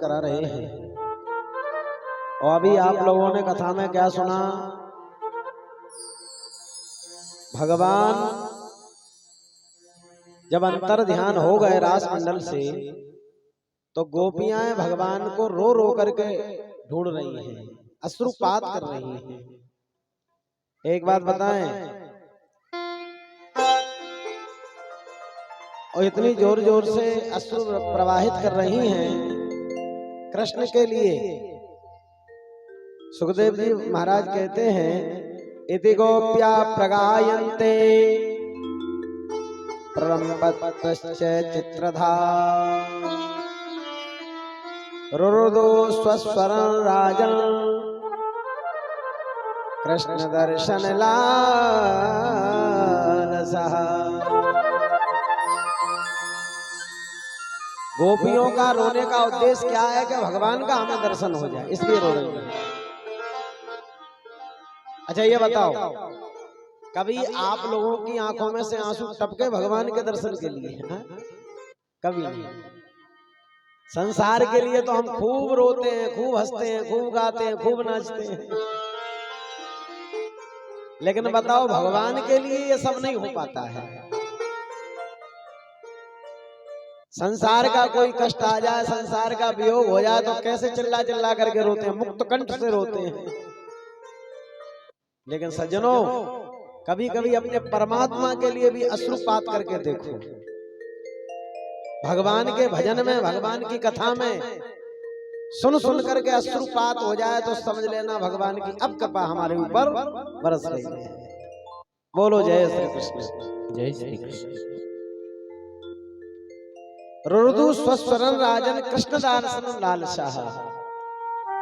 करा रहे हैं। और अभी आप लोगों ने कथा में क्या सुना, भगवान जब अंतर ध्यान हो गए रास मंडल से, तो गोपियां भगवान को रो रो करके ढूंढ रही हैं, अश्रुपात कर रही हैं। एक बात बताएं, और इतनी जोर जोर से अश्रु प्रवाहित कर रही हैं कृष्ण के लिए। सुखदेव जी महाराज कहते हैं, इति गोप्या प्रगायन्ते प्रलम्बतश्च चित्रधा रुरुदो स्वस्वरं राजन् कृष्ण दर्शन लालसः। गोपियों का रोने का उद्देश्य क्या है कि भगवान का हमें दर्शन हो जाए, इसलिए रो रही है। अच्छा ये बताओ, कभी आप लोगों की आंखों में से आंसू टपके भगवान के दर्शन के लिए? कभी नहीं। संसार के लिए तो हम खूब रोते हैं, खूब हंसते हैं, खूब गाते हैं, खूब नाचते हैं, लेकिन बताओ भगवान के लिए ये सब नहीं हो पाता है। संसार का कोई कष्ट आ जाए, संसार का वियोग हो जाए तो कैसे चिल्ला चिल्ला करके रोते हैं, मुक्त कंठ से रोते हैं। लेकिन सज्जनों, कभी कभी अपने परमात्मा के लिए भी अश्रुपात करके देखो। भगवान के भजन में, भगवान की कथा में सुन सुन करके अश्रुपात हो जाए तो समझ लेना भगवान की अब कृपा हमारे ऊपर बरस रही है। बोलो जय श्री कृष्ण। जय श्री कृष्ण। रुरुदु स्वस्वरं राजन कृष्ण दर्शन लालसाः।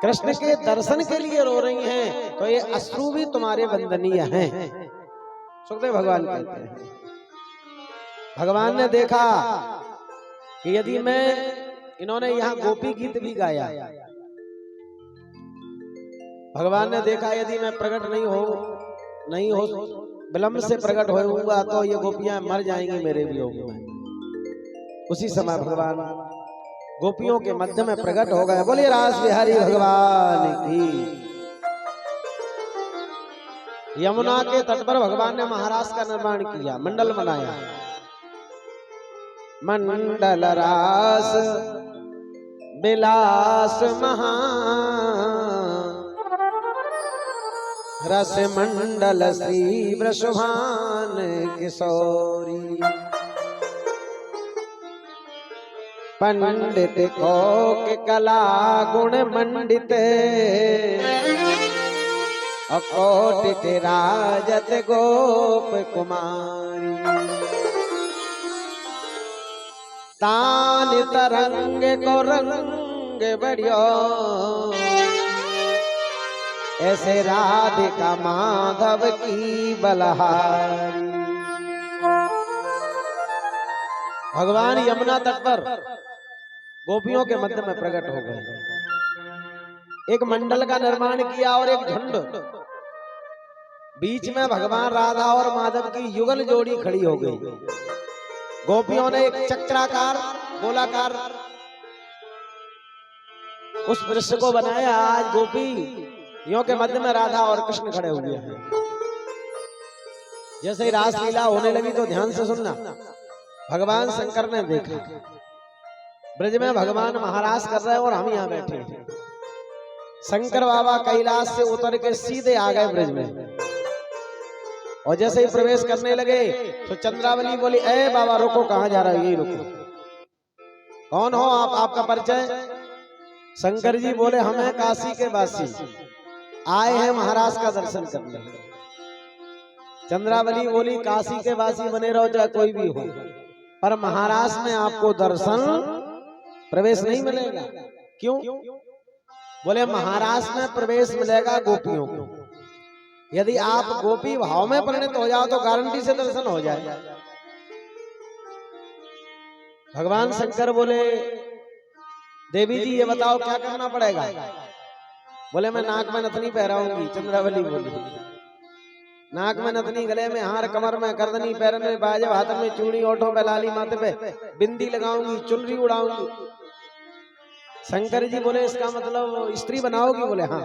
कृष्ण के दर्शन के लिए रो रही हैं, तो ये अश्रु भी तुम्हारे वंदनीय हैं। सुखदेव भगवान कहते हैं, भगवान ने देखा कि यदि मैं, इन्होंने यहाँ गोपी गीत भी गाया, भगवान ने देखा यदि मैं प्रकट नहीं हो विलंब से प्रकट होऊंगा तो ये गोपियां मर जाएंगी मेरे वियोग में। उसी समय भगवान गोपियों के मध्य में प्रकट हो गए। बोलिए रास बिहारी भगवान की। यमुना के तट पर भगवान ने महारास का निर्माण किया, मंडल बनाया। मंडल रास बिलास महा रस मंडल श्री वृषभान किशोरी। पंडित को के कला गुण मंडित अकोटि के राजत गोप कुमारी। तान तरंग को रंग बढ़ियो ऐसे राधिका माधव की बलहारी। भगवान यमुना तट पर गोपियों के मध्य में प्रकट हो गए। एक मंडल का निर्माण किया और एक झुंड, बीच में भगवान राधा और माधव की युगल जोड़ी खड़ी हो गई। गोपियों ने एक चक्राकार गोलाकार उस वृक्ष को बनाया। आज गोपियों के मध्य में राधा और कृष्ण खड़े हुए हैं। जैसे ही रास लीला होने लगी तो ध्यान से सुनना, भगवान शंकर ने देखा ब्रज में भगवान महारास कर रहे हैं और हम यहाँ बैठे हैं। शंकर बाबा कैलाश से उतर के सीधे आ गए ब्रज में, और जैसे ही प्रवेश करने लगे तो चंद्रावली बोली, ए बाबा रुको, कहाँ जा रहा है? यही रुको। कौन हो आप, आपका परिचय? शंकर जी बोले, हम हैं काशी के वासी, आए हैं महाराज का दर्शन करने। चंद्रावली बोली, काशी के वासी बने रहो चाहे कोई भी हो, पर महाराज में आपको दर्शन प्रवेश नहीं मिलेगा। क्यों? बोले महाराज में प्रवेश मिलेगा गोपियों को। यदि आप गोपी भाव में परिणत हो जाओ तो गारंटी से दर्शन हो जाए। भगवान शंकर बोले, देवी जी ये बताओ क्या करना पड़ेगा? बोले मैं नाक में नथनी पहराऊंगी। चंद्रावली बोली, नाक में नथनी, गले में हार, कमर में करदनी, पैर में बाजे, हाथ में चूड़ी, ओठों पे लाली, माथे पे बिंदी लगाऊंगी, चुनरी उड़ाऊंगी। शंकर जी बोले इसका मतलब स्त्री बनाओगी? बोले हाँ।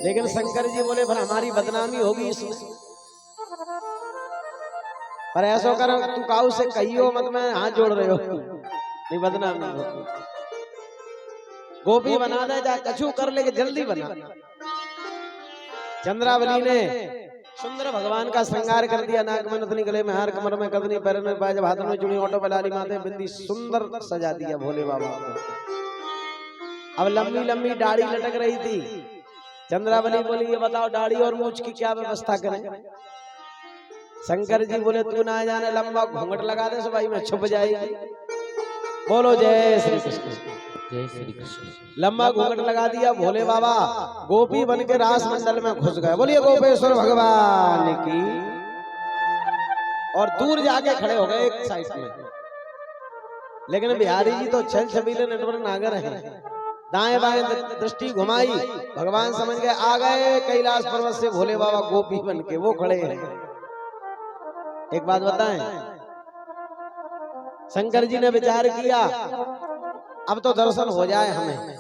लेकिन शंकर जी बोले पर हमारी बदनामी होगी इसमें। पर ऐसा कर तू काऊ से कहियो मत, मैं हाथ जोड़ रहे हो, नहीं बदनामी होगी। गोपी बना दे जा कछु कर, लेके जल्दी बना। चंद्रावली ने सुंदर भगवान का श्रृंगार कर दिया। नाक में नथनी, गले में हार, कमर में कदनी, पैर में पायजामा, हाथों में चूड़ी, ओठों पे लाली, माथे बिंदी, सुंदर सजा दिया भोले बाबा को। अब लंबी लंबी दाढ़ी लटक रही थी। चंद्रावली बोली ये बताओ दाढ़ी और मूछ की क्या व्यवस्था करें? शंकर जी बोले तू ना जाने, लंबा घूंघट लगा दे सो भाई में छुप जाएगी। बोलो जय श्री कृष्ण। जय श्री कृष्ण। लंबा घूंघट लगा दिया। भोले बाबा गोपी बन के रास मंडल में घुस गए। बोलिए गोपेश्वर भगवान की। और दूर जाके खड़े हो गए एक साइड में। लेकिन बिहारी जी तो छल छबीले नटवर नागर हैं। दाएं बाएं दृष्टि घुमाई, भगवान समझ गए आ गए कैलाश पर्वत से भोले बाबा गोपी बन के। वो खड़े हैं। एक बात बताएं, शंकर जी ने विचार किया अब तो दर्शन हो जाए हमें।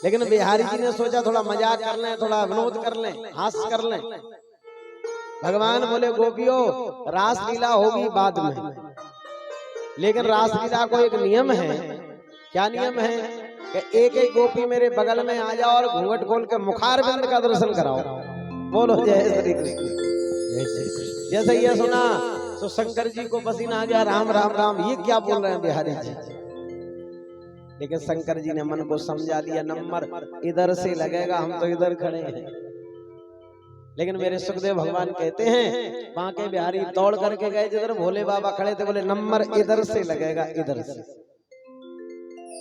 लेकिन बिहारी जी ने सोचा थोड़ा मजाक कर लें, थोड़ा विनोद कर लें, हास्य कर लें। भगवान बोले गोपियों रास लीला होगी बाद में, लेकिन रास लीला को एक नियम है। क्या नियम है? कि एक एक गोपी मेरे बगल में आ जाओ और घूंघट खोल के मुखारबिंद का दर्शन कराओ। बोलो जय श्री कृष्ण। जय श्री कृष्ण। जैसे ये सुना तो शंकर जी को पसीना आ गया। राम राम राम ये क्या बोल रहे हैं बिहारी जी? लेकिन शंकर जी ने मन को समझा लिया, नंबर इधर से लगेगा, हम तो इधर खड़े हैं। लेकिन मेरे सुखदेव भगवान कहते हैं बांके बिहारी दौड़ करके गए जिधर भोले बाबा खड़े थे। बोले नंबर इधर से लगेगा, इधर से।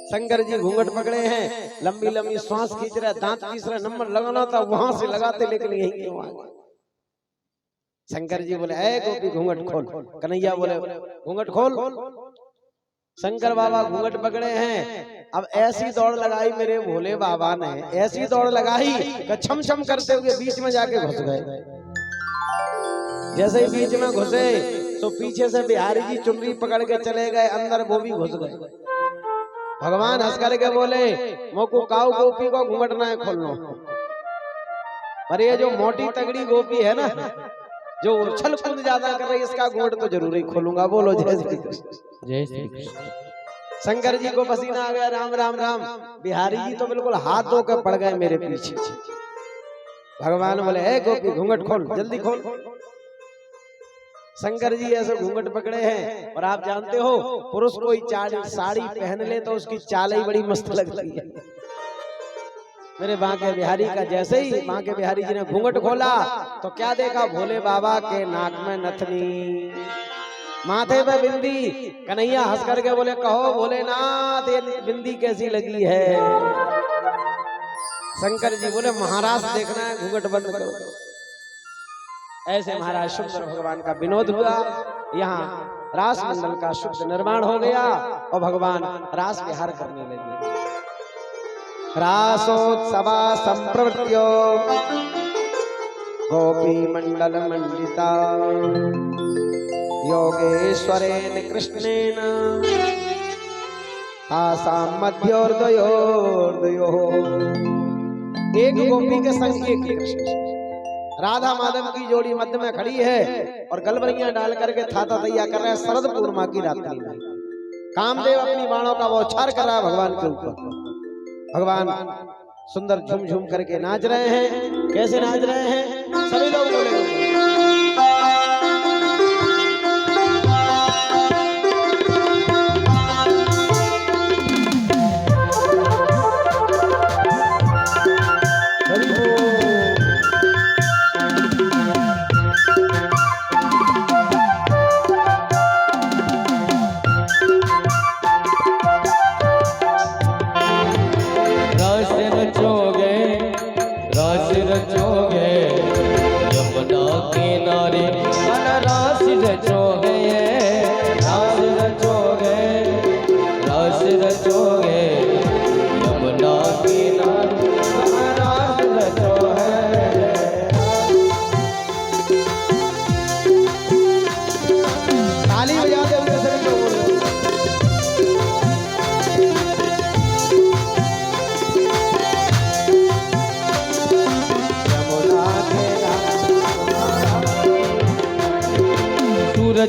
शंकर जी घूंघट पकड़े हैं, लंबी लंबी श्वास खींच रहे, दांत पीस रहे। नंबर लगाना था वहां से लगाते, लेकिन यही क्यों आ गए? शंकर जी बोले ऐ गोपी घूंघट खोल। कन्हैया बोले घूंघट खोल। शंकर बाबा घूंघट पकड़े हैं। अब ऐसी दौड़ लगाई मेरे भोले बाबा ने, ऐसी दौड़ लगाई कि छम छम करते हुए बीच में जाके घुस गए। जैसे ही बीच में घुसे तो पीछे से बिहारी जी चुनरी पकड़ के चले गए अंदर, वो भी घुस गए। भगवान हंस करके बोले मोको काऊ गोपी को घूंघट ना खोलना। पर ये जो मोटी तगड़ी गोपी है ना, जो उछल कूद ज्यादा कर रही, इसका घूंघट तो जरूर ही खोलूंगा। बोलो जय श्री कृष्ण। जय श्री कृष्ण। शंकर जी को पसीना आ गया। राम राम राम। बिहारी जी तो बिल्कुल हाथ धो के पड़ गए मेरे पीछे। भगवान बोले ए गोपी घूंघट खोल, जल्दी खोल। शंकर जी ऐसे घूंघट पकड़े हैं। और आप जानते हो पुरुष कोई साड़ी पहन ले तो उसकी चाल ही बड़ी मस्त लगती है। मेरे बांके बिहारी का जैसे ही बांके बिहारी जी ने घूंघट खोला तो क्या देखा? भोले बाबा के नाक में नथनी, माथे पे बिंदी। कन्हैया हंस करके बोले कहो भोलेनाथ ये बिंदी कैसी लगी है? शंकर जी बोले महाराज देखना है, घूंघट बंद करो। ऐसे महाराज सुंदर भगवान का विनोद हुआ। यहाँ रास मंडल का शुभ निर्माण हो गया और भगवान रास विहार करने लगे। रासोत्सवा संप्रवृत्यो गोपी मंडल मंडिता योगेश्वरेण कृष्णेन तासां मध्योर्द्वयोर्द्वयोः। एक गोपी के संग एक कृष्ण। राधा माधव की जोड़ी मध्य में खड़ी है और गलबरियां डाल करके थाता तैयार कर रहे हैं। शरद पूर्णिमा की रात्रि में कामदेव अपनी बाणों का बौछार कर रहा है भगवान के ऊपर। भगवान सुंदर झूम झूम करके नाच रहे हैं। कैसे नाच रहे हैं? सभी लोग बोले रचोगे यमुना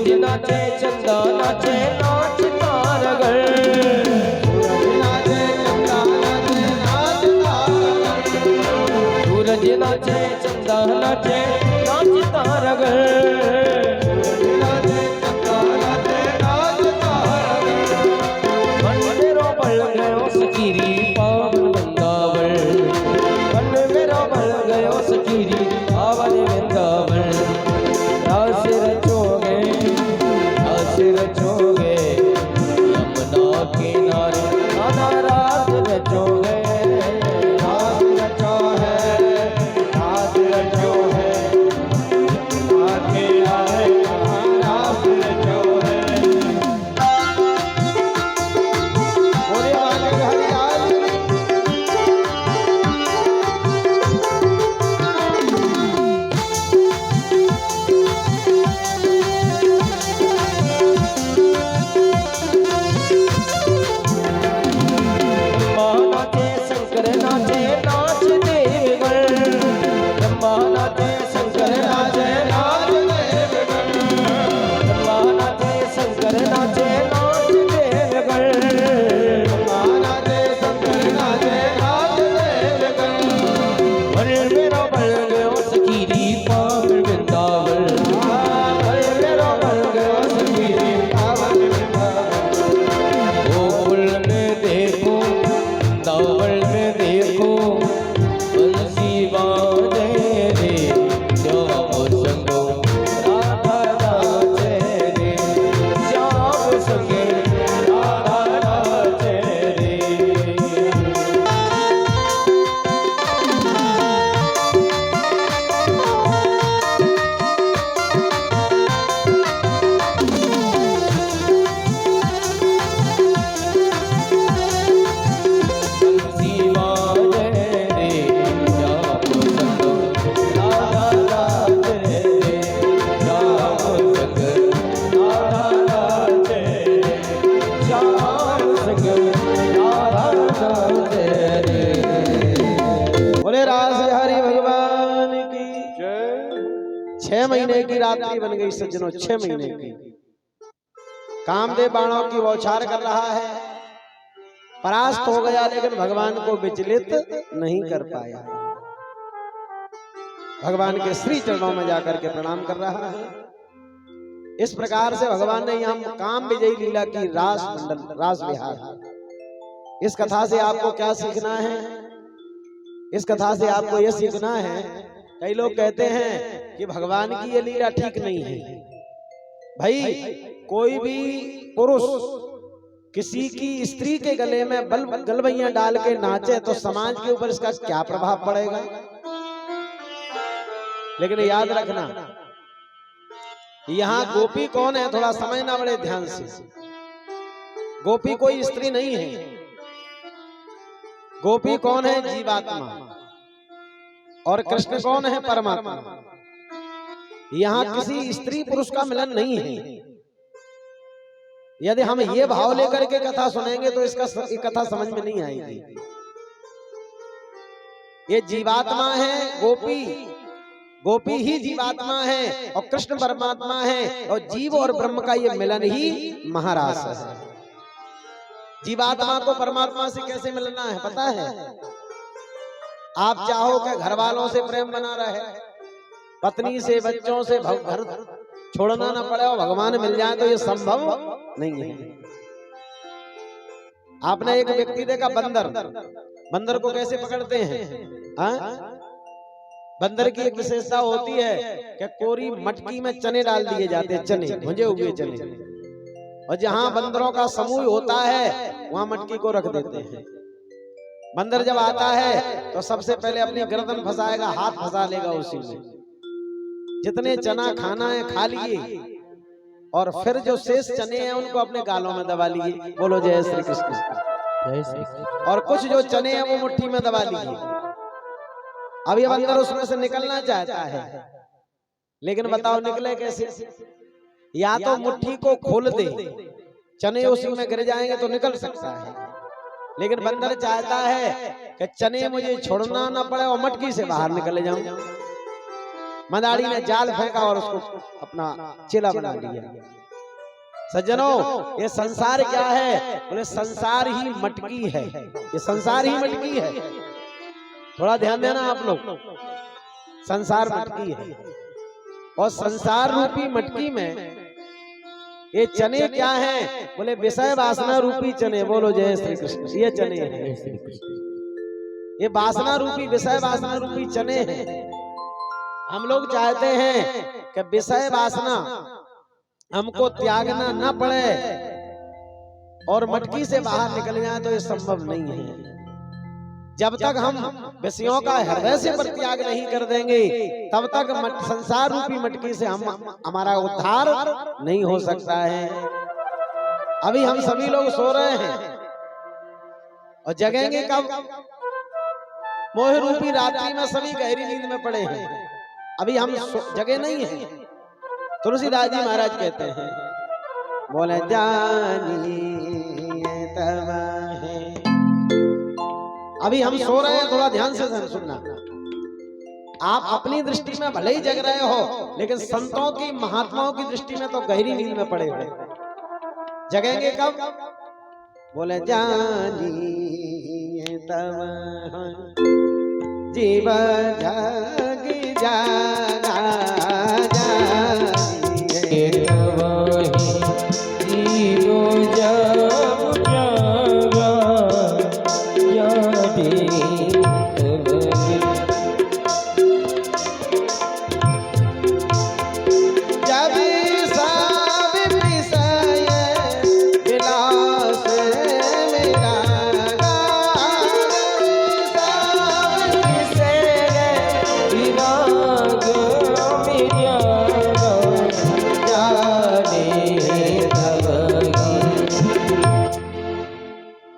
सूरज नाचे चंदा नाचे नाच तारगढ़ सूरज नाचे चंदा नाचे नाच तारगढ़ मन मेरो बल गयो सकीरी पावन वृंदावन मन मेरो बल गयो सकीरी पावन वृंदावन रास रचोगे यमुना किनारे नाना रात रचोगे रात रचो है आके आए रात रचो है बोले आगे हरियाल नाचे शंकर नाचे नाच देवगण ब्रह्मा नाचे शंकर नाचे नाच देवगण ब्रह्मा नाचे शंकर नाचे नाच देवगण ब्रह्मा नाचे शंकर नाचे नाच देवगण बल मेरो बल गयो सकीरी पावन वृंदावन बल मेरो बल गयो सकीरी पावन वृंदावन गोकुल में देखो दावल में देखो बंसी बाजे रे श्याम संगो राधा नाचे रे श्याम संगे राधा नाचे रे बंसी बाजे रे श्याम संगो राधा नाचे रे श्याम संग राधा नाचे रे श्याम संग राधा नाचे रे बोले रास हरि भगवान की 6 महीने की रात्रि बन गई सज्जनों, 6 महीने की। कामदेव बाणों की बौछार कर रहा है, परास्त हो गया लेकिन भगवान को विचलित नहीं कर पाया। भगवान के श्री चरणों में जाकर के प्रणाम कर रहा है। इस प्रकार से भगवान ने यहाँ काम विजयी लीला की रास मंडल रास विहार। इस कथा से आपको क्या सीखना है? इस कथा से आपको यह सीखना है, कई लोग कहते हैं कि भगवान की ये लीला ठीक नहीं है। भाई कोई भी पुरुष किसी की स्त्री के गले में गलबैयां डाल के नाचे तो समाज के ऊपर इसका क्या प्रभाव पड़ेगा? लेकिन याद रखना, यहाँ गोपी कौन है थोड़ा समझना बड़े ध्यान से। गोपी कोई स्त्री नहीं है। गोपी कौन है? जीवात्मा। और कृष्ण कौन है? परमात्मा। यहाँ किसी स्त्री पुरुष का मिलन नहीं है। यदि हम ये भाव लेकर के कथा सुनेंगे तो इसका कथा समझ में नहीं आएगी। ये जीवात्मा है, गोपी ही जीवात्मा है और कृष्ण परमात्मा है, और जीव और ब्रह्म का ये मिलन ही महारास है। जीवात्मा को परमात्मा से कैसे मिलना है पता है? आप चाहो कि घर वालों से प्रेम बना रहे, पत्नी से, बच्चों से घर छोड़ना ना पड़े और भगवान मिल जाए, तो ये संभव नहीं है। आपने एक व्यक्ति देखा, बंदर को कैसे पकड़ते हैं? बंदर की एक विशेषता होती है कि कोरी मटकी में चने डाल दिए जाते हैं, चने, भुंजे हुए चने, और जहां बंदरों का समूह होता है वहां मटकी को रख देते हैं। बंदर जब आता है तो सबसे पहले अपनी गर्दन फंसाएगा, हाथ फंसा लेगा उसी में, जितने चना खाना है खा लिए, और फिर जो शेष चने हैं उनको अपने गालों में दबा लिए। बोलो जय श्री कृष्ण। जय श्री कृष्ण। और कुछ जो चने हैं वो मुट्ठी में दबा लिए। अब ये बंदर उसमें से निकलना चाहता है, लेकिन बताओ निकले कैसे? या तो मुट्ठी को खोल दे, चने उसी में गिर जाएंगे तो निकल सकता है, लेकिन बंदर चाहता है कि चने मुझे छोड़ना ना पड़े और मटकी से बाहर निकल जाऊं। मदारी ने जाल फेंका और उसको अपना चेला बना लिया। सज्जनों, ये संसार क्या है? बोले संसार ही मटकी है। ये संसार ही मटकी है। थोड़ा ध्यान देना आप लोग, संसार मटकी है और संसार रूपी मटकी में ये चने क्या हैं? बोले विषय वासना रूपी चने। बोलो जय श्री कृष्ण। ये चने हैं, ये वासना रूपी विषय वासना रूपी चने हैं। हम लोग चाहते हैं कि विषय वासना हमको त्यागना न पड़े और मटकी से बाहर निकल जाए, तो ये संभव नहीं है। जब तक हम विषयों का हृदय से परित्याग नहीं कर देंगे, तब तक संसार रूपी मटकी से हमारा उद्धार नहीं हो सकता है। अभी हम सभी लोग सो रहे हैं और जगेंगे कब? मोह रूपी रात्रि में सभी गहरी नींद में पड़े हैं। अभी हम जगे नहीं हैं। तुलसीदास जी महाराज कहते हैं, बोले जानिए तब है। अभी हम सो रहे हैं, थोड़ा ध्यान से सुनना। आप अपनी दृष्टि में भले ही जग रहे हो, लेकिन संतों की महात्माओं की दृष्टि में तो गहरी नींद में पड़े हुए। जगेंगे कब? बोले जानिए तब जीव जग जागा जानिए जीव जब जागा यादे जब सब विषय विलास मेरा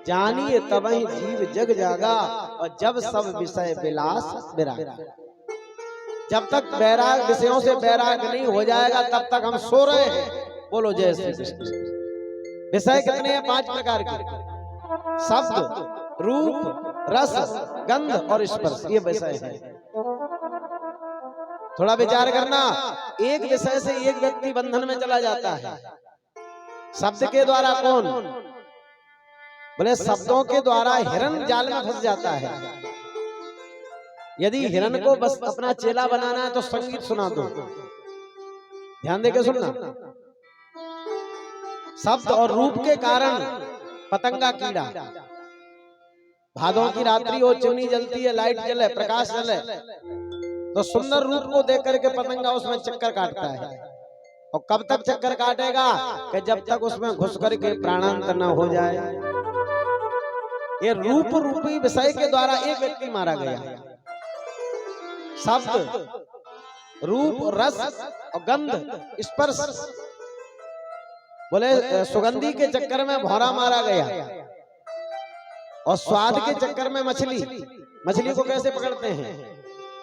जानिए तब ही जीव जग जागा और जब सब विषय विलास विरागा। जब तक बैराग विषयों से बैराग नहीं हो जाएगा, तब तक हम सो रहे हैं। बोलो जय श्री कृष्ण। विषय कितने हैं? 5 प्रकार के। शब्द, रूप, रस, गंध और स्पर्श, ये विषय है। थोड़ा विचार करना, एक विषय से एक व्यक्ति बंधन में चला जाता है। शब्द के द्वारा कौन? बोले शब्दों के द्वारा हिरण जाल में फंस जाता है। यदि हिरण को बस अपना चेला बनाना है तो संगीत सुना दो, ध्यान देके सुनना। शब्द और रूप के कारण पतंगा कीड़ा, भादों की रात्रि हो, चिमनी जलती है, लाइट जले, प्रकाश जले, तो सुंदर रूप को देख करके पतंगा उसमें चक्कर काटता है। और कब तक चक्कर काटेगा? कि जब तक उसमें घुस करके प्राणांतर न हो जाए। ये रूप रूपी विषय के द्वारा एक व्यक्ति मारा गया। शब्द, रूप, रस और गंध, स्पर्श, बोले सुगंधी के चक्कर में भौरा मारा गया। और स्वाद के चक्कर में मछली को कैसे पकड़ते हैं?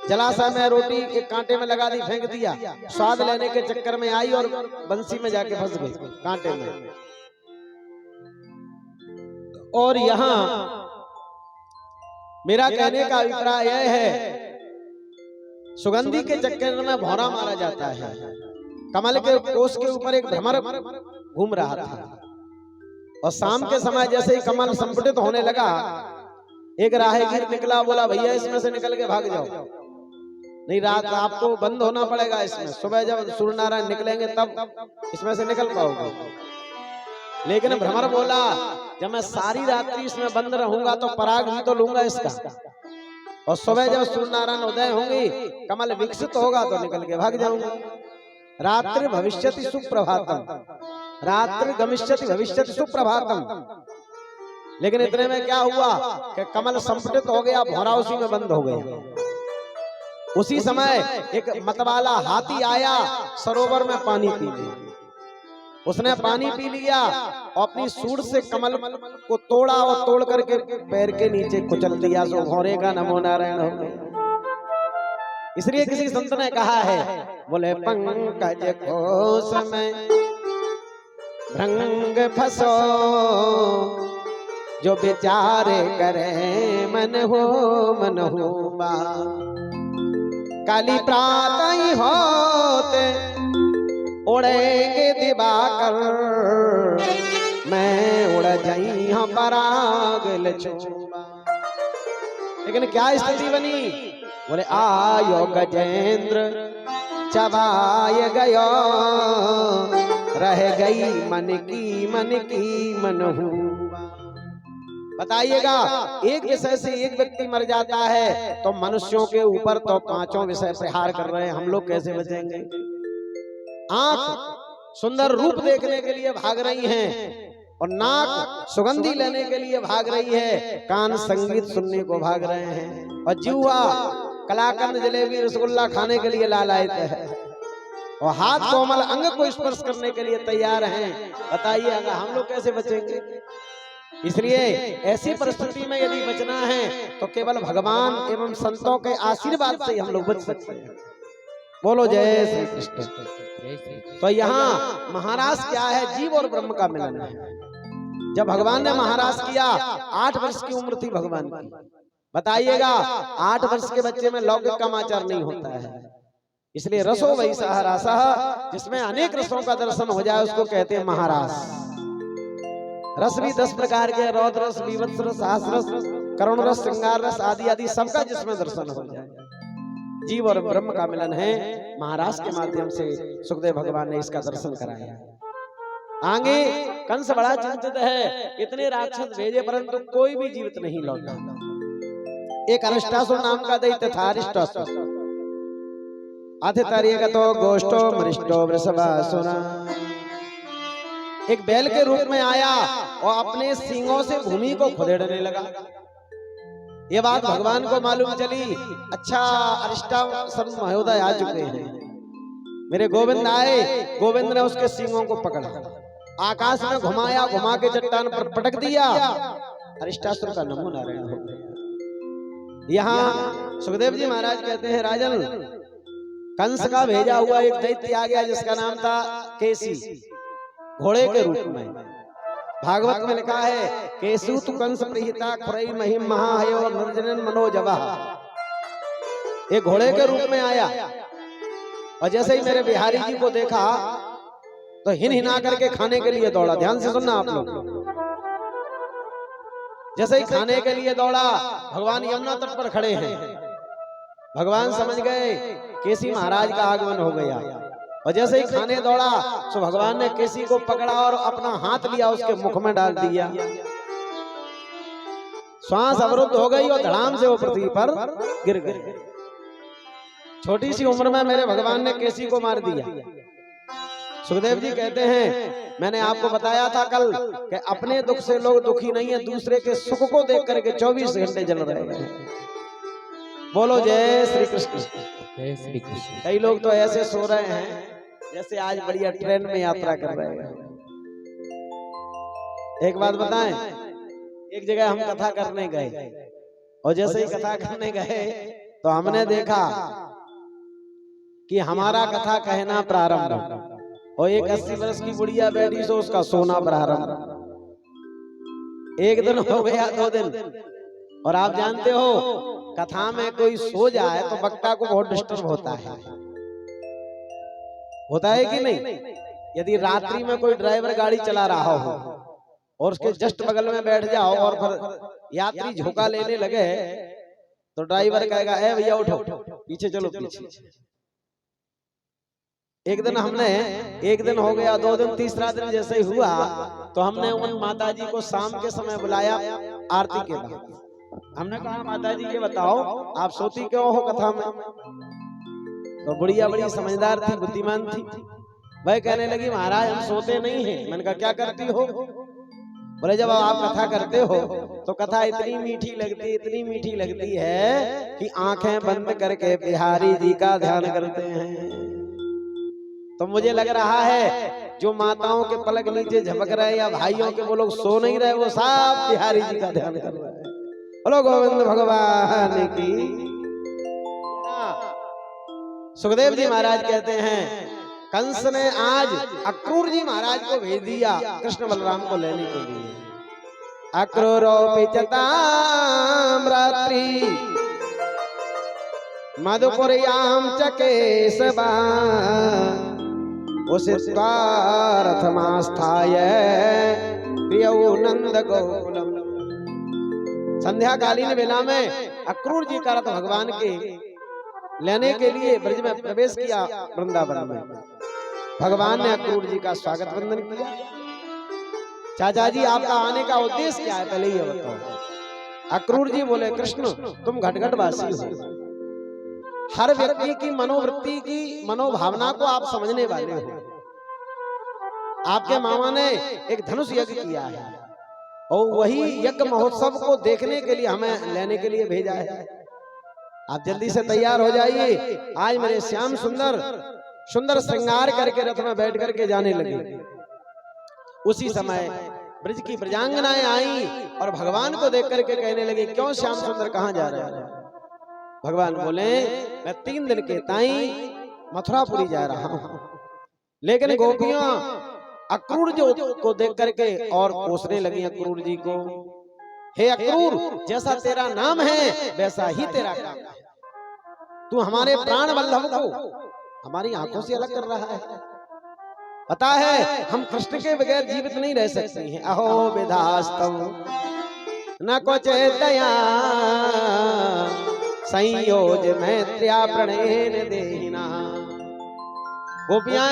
जलाशय में रोटी एक कांटे में लगा दी, फेंक दिया, स्वाद लेने के चक्कर में आई और बंसी में जाके फंस गई कांटे में। और यहाँ मेरा कहने का अभिप्राय यह है, सुगंधी के चक्कर में भौरा मारा जाता है। कमल के कोष के ऊपर एक भ्रमर घूम रहा था और शाम के समय जैसे ही कमल संपुटित होने लगा, एक राहगीर निकला, बोला भैया इसमें से निकल के भाग जाओ, नहीं रात आपको बंद होना पड़ेगा इसमें, सुबह जब सूर्य नारायण निकलेंगे तब इसमें से निकल पाओगे। लेकिन भ्रमर बोला, जब मैं सारी रात्रि इसमें बंद रहूंगा तो पराग भी तो लूंगा इसका, और सुबह जब सूर्य नारायण उदय होंगे, कमल विकसित होगा तो निकल के भाग जाऊंगा। रात्रि भविष्यति सुप्रभातम, रात्रि गमिष्यति भविष्यति सुप्रभातम। लेकिन इतने में क्या हुआ कि कमल संपुटित हो गया, भौरा उसी में बंद हो गया। उसी समय एक मतवाला हाथी आया, सरोवर में पानी पी लिया। उसने पानी पी लिया और अपनी सूंड से कमल को तोड़ा और तोड़ करके पैर के नीचे कुचल दिया, सो भौरे का नमो नारायण हो गया। इसलिए किसी संत ने कहा है, बोले पंकज कोश में भृंग फंसो, जो विचारे करे मन हो बा। काली प्रातः ही होते उड़ेंगे दिवाकर, मैं उड़ जाई हाँ परागल चूमा। लेकिन क्या स्थिति बनी? बोले आयो गजेंद्र चबाय गयो, रह गई मन की मन हुआ। बताइएगा, एक विषय से एक व्यक्ति मर जाता है तो मनुष्यों के ऊपर तो पांचों विषय प्रहार कर रहे हैं, हम लोग कैसे बचेंगे? आंख सुंदर रूप देखने के लिए भाग रही हैं, और नाक सुगंधी लेने के लिए भाग रही है, कान संगीत सुनने को भाग रहे हैं, और जीवा कलाकंद जलेबी रसगुल्ला खाने के लिए लालायित है, और हाथ कोमल अंग को स्पर्श करने के लिए तैयार हैं। बताइए अगर हम लोग कैसे बचेंगे? इसलिए ऐसी परिस्थिति में यदि बचना है तो केवल भगवान एवं संतों के आशीर्वाद से हम लोग बच सकते हैं। बोलो जय श्री कृष्ण। तो यहाँ महाराज क्या है? जीव और ब्रह्म का मिलन है। जब भगवान ने महाराज किया, 8 वर्ष की उम्र थी भगवान की। बताइएगा, 8 वर्ष के बच्चे में लौकिक कामाचार नहीं होता है। इसलिए रसो वही सह रसः, जिसमें अनेक रसों का दर्शन हो जाए उसको कहते हैं महाराज। रस भी 10 प्रकार के, रौद्र रस, बीभत्स रस, हास रस, करुण रस, श्रृंगार रस आदि आदि सबका जिसमें दर्शन हो जाए। जीव और ब्रह्म का मिलन है। महाराज के माध्यम से सुखदेव भगवान ने इसका दर्शन कराया। आगे कंस बड़ा चिंतित है, इतने राक्षस भेजे परंतु कोई भी जीवित नहीं लौटा। एक अरिष्टासुर नाम का दैत्य था, अरिष्टासुर। अतितर्यगतो गोष्ठो मरिष्टो वृषभासुरा, एक बैल के रूप में आया और अपने सींगों से भूमि को खुदेड़ने लगा। ये बात भगवान को मालूम चली। अच्छा, अरिष्टासुर महोदय आ चुके हैं, मेरे गोविंद आए। गोविंद ने उसके सींगों को पकड़ा, आकाश में घुमाया, घुमा के चट्टान पर पटक दिया। अरिष्टासुर का नमो नारायण हो गया। यहाँ सुखदेव जी महाराज कहते हैं, राजन, कंस का भेजा हुआ एक दैत्य आ गया जिसका नाम था केसी, घोड़े के रूप में। भागवत में लिखा है, केसु तु कंस प्रीता खुरई महिम महाहयो निर्जनन मनोजवा। एक घोड़े के रूप में आया, और जैसे ही मेरे बिहारी जी को देखा तो हिन हिना करके खाने के लिए दौड़ा। ध्यान से सुनना आप लोग। जैसे ही खाने के लिए दौड़ा, भगवान यमुना तट पर खड़े हैं। भगवान समझ गए केसी महाराज का आगमन हो गया, और जैसे ही खाने दौड़ा तो भगवान ने केसी को पकड़ा और अपना हाथ लिया, उसके मुख में डाल दिया। श्वास अवरुद्ध हो गई और धड़ाम से वो पृथ्वी पर गिर गए। छोटी सी उम्र में मेरे भगवान ने केसी को मार दिया। सुखदेव जी कहते हैं, मैंने आपको बताया था कल कि अपने दुख से लोग दुखी नहीं है, दूसरे के सुख को देख करके 24 घंटे जल रहे हैं। बोलो जय श्री कृष्ण। जय श्री कृष्ण। कई लोग तो ऐसे सो रहे हैं जैसे आज बढ़िया ट्रेन में यात्रा कर रहे हैं। एक बात बताएं, एक जगह हम कथा करने गए, और जैसे ही कथा करने गए तो हमने देखा कि हमारा कथा कहना प्रारंभ, और एक 80 वर्ष की बुढ़िया बैठी सो उसका सोना प्रारंभ। एक दिन हो गया, 2 दिन, और आप जानते हो कथा में कोई सो जाए तो वक्ता को बहुत डिस्टर्ब होता है कि नहीं? यदि रात्रि में कोई ड्राइवर गाड़ी चला रहा हो और उसके जस्ट बगल में बैठ जाओ और फिर यात्री झोंका लेने लगे तो ड्राइवर कहेगा, ए भैया उठो, पीछे चलो, पीछे। एक दिन हो गया, 2 दिन, तीसरा दिन जैसे ही हुआ तो हमने उन माता जी को शाम के समय बुलाया आरती के बाद। हमने कहा, माता जी ये बताओ आप सोती क्यों हो कथा में? तो बुढ़िया बड़ी समझदार थी, बुद्धिमान थी। वह कहने लगी, महाराज हम सोते नहीं हैं। मैंने कहा, क्या करती हो? बोले, जब आप कथा करते हो तो कथा इतनी मीठी लगती है कि आंखें बंद करके बिहारी जी का ध्यान करते हैं। तो मुझे लग रहा है जो माताओं के पलक नीचे झपक रहे या भाइयों के वो लोग सो नहीं रहे, वो सब बिहारी जी का ध्यान कर रहे हैं। बोलो गोविंद भगवान की। सुखदेव जी महाराज कहते हैं, कंस ने आज अक्रूर जी महाराज को भेज दिया कृष्ण बलराम को लेने के लिए। अक्रूरो पिचताम रात्रि मधुपुर्यां च केशवा उषित्वा रथमास्थाय प्रियौ नंद गोकुलम। संध्याकालीन वेला में अक्रूर जी का रथ भगवान के लेने के लिए ब्रज में प्रवेश किया वृंदावन में। भगवान ने अक्रूर जी का स्वागत वंदन किया। चाचा जी आपका आने का उद्देश्य क्या है, पहले ये बताओ। अक्रूर जी बोले, कृष्ण तुम घटघटवासी हो, हर व्यक्ति की मनोवृत्ति की मनोभावना को आप समझने वाले हो। आपके मामा ने एक धनुष यज्ञ किया है और वही यज्ञ महोत्सव को देखने के लिए हमें लेने के लिए भेजा है। आप जल्दी से तैयार हो जाइए। आज मेरे श्याम सुंदर सुंदर श्रृंगार करके रथ में बैठ करके जाने लगे। उसी समय ब्रज की ब्रजांगनाएं आई और भगवान को देख करके कहने लगे, क्यों श्याम सुंदर कहाँ जा रहे हैं? भगवान बोले, मैं 3 दिन के ताई मथुरापुरी जा रहा हूं। लेकिन गोपियां अक्रूर जी को देख करके और कोसने लगी अक्रूर जी को। हे अक्रूर, जैसा तेरा नाम है वैसा ही तेरा काम है। तू हमारे प्राण वल्लभ को हमारी आंखों से अलग कर रहा है। पता है हम कृष्ण के बगैर जीवित नहीं रह सकते हैं। अहो विधास्तम न क्वचेतया संयोज मैत्र्या प्रणयन देहिना। गोपियां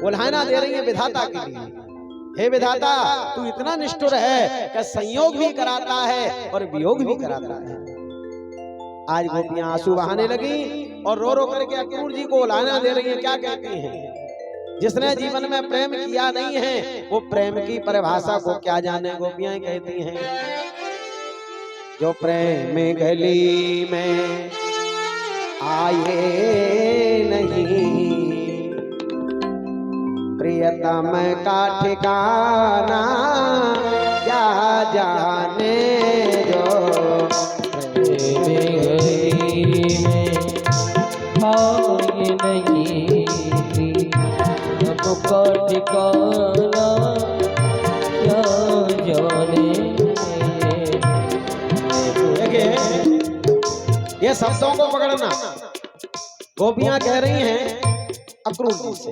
उल्हाना दे रही है विधाता के लिए। हे विधाता, तू इतना निष्ठुर है कि संयोग भी कराता है और वियोग भी कराता है। आज गोपियां आंसू बहाने लगी और रो रो करके अक्रूर जी को उल्हाना दे रही है। क्या कहती हैं? जिसने जीवन में प्रेम किया नहीं है वो प्रेम की परिभाषा को क्या जाने। गोपियां कहती हैं, जो प्रेम गली में आए नहीं, प्रियतम का ठिकाना क्या जाने। जो प्रेम गली में आए नहीं, प्रियतम का ठिकाना क्या जाने। ये शब्दों को पकड़ना। गोपियां कह रही हैं अक्रूर जी से,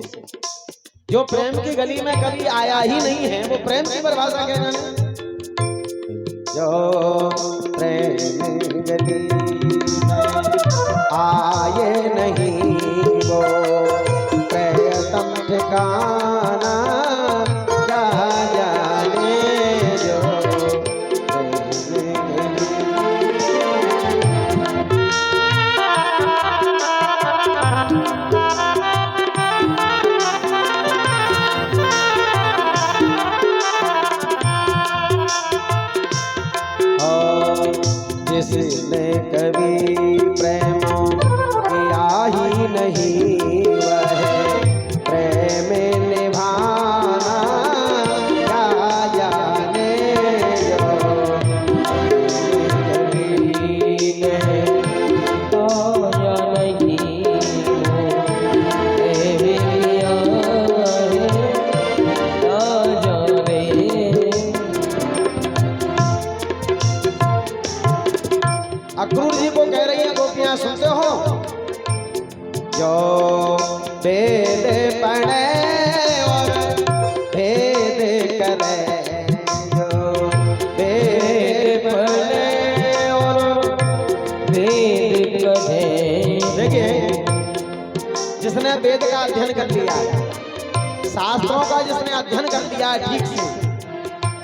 जो प्रेम की गली में कभी आया ही नहीं है वो प्रेम की परिभाषा क्या जाने। जो प्रेम गली में आए नहीं वो प्रियतम ठिकाना क्या जाने। जो जिसने कभी प्रेम किया ही नहीं वह प्रेम निभाना क्या जाने। जो आया नहीं अक्रूर जी को कह रही है गोपियां, सुनते हो? जो वेद पढ़े और भेद करे, जो वेद पढ़े और भेद करे। देखिए, जिसने वेद का अध्ययन कर लिया है, शास्त्रों का जिसने अध्ययन कर लिया है ठीक से,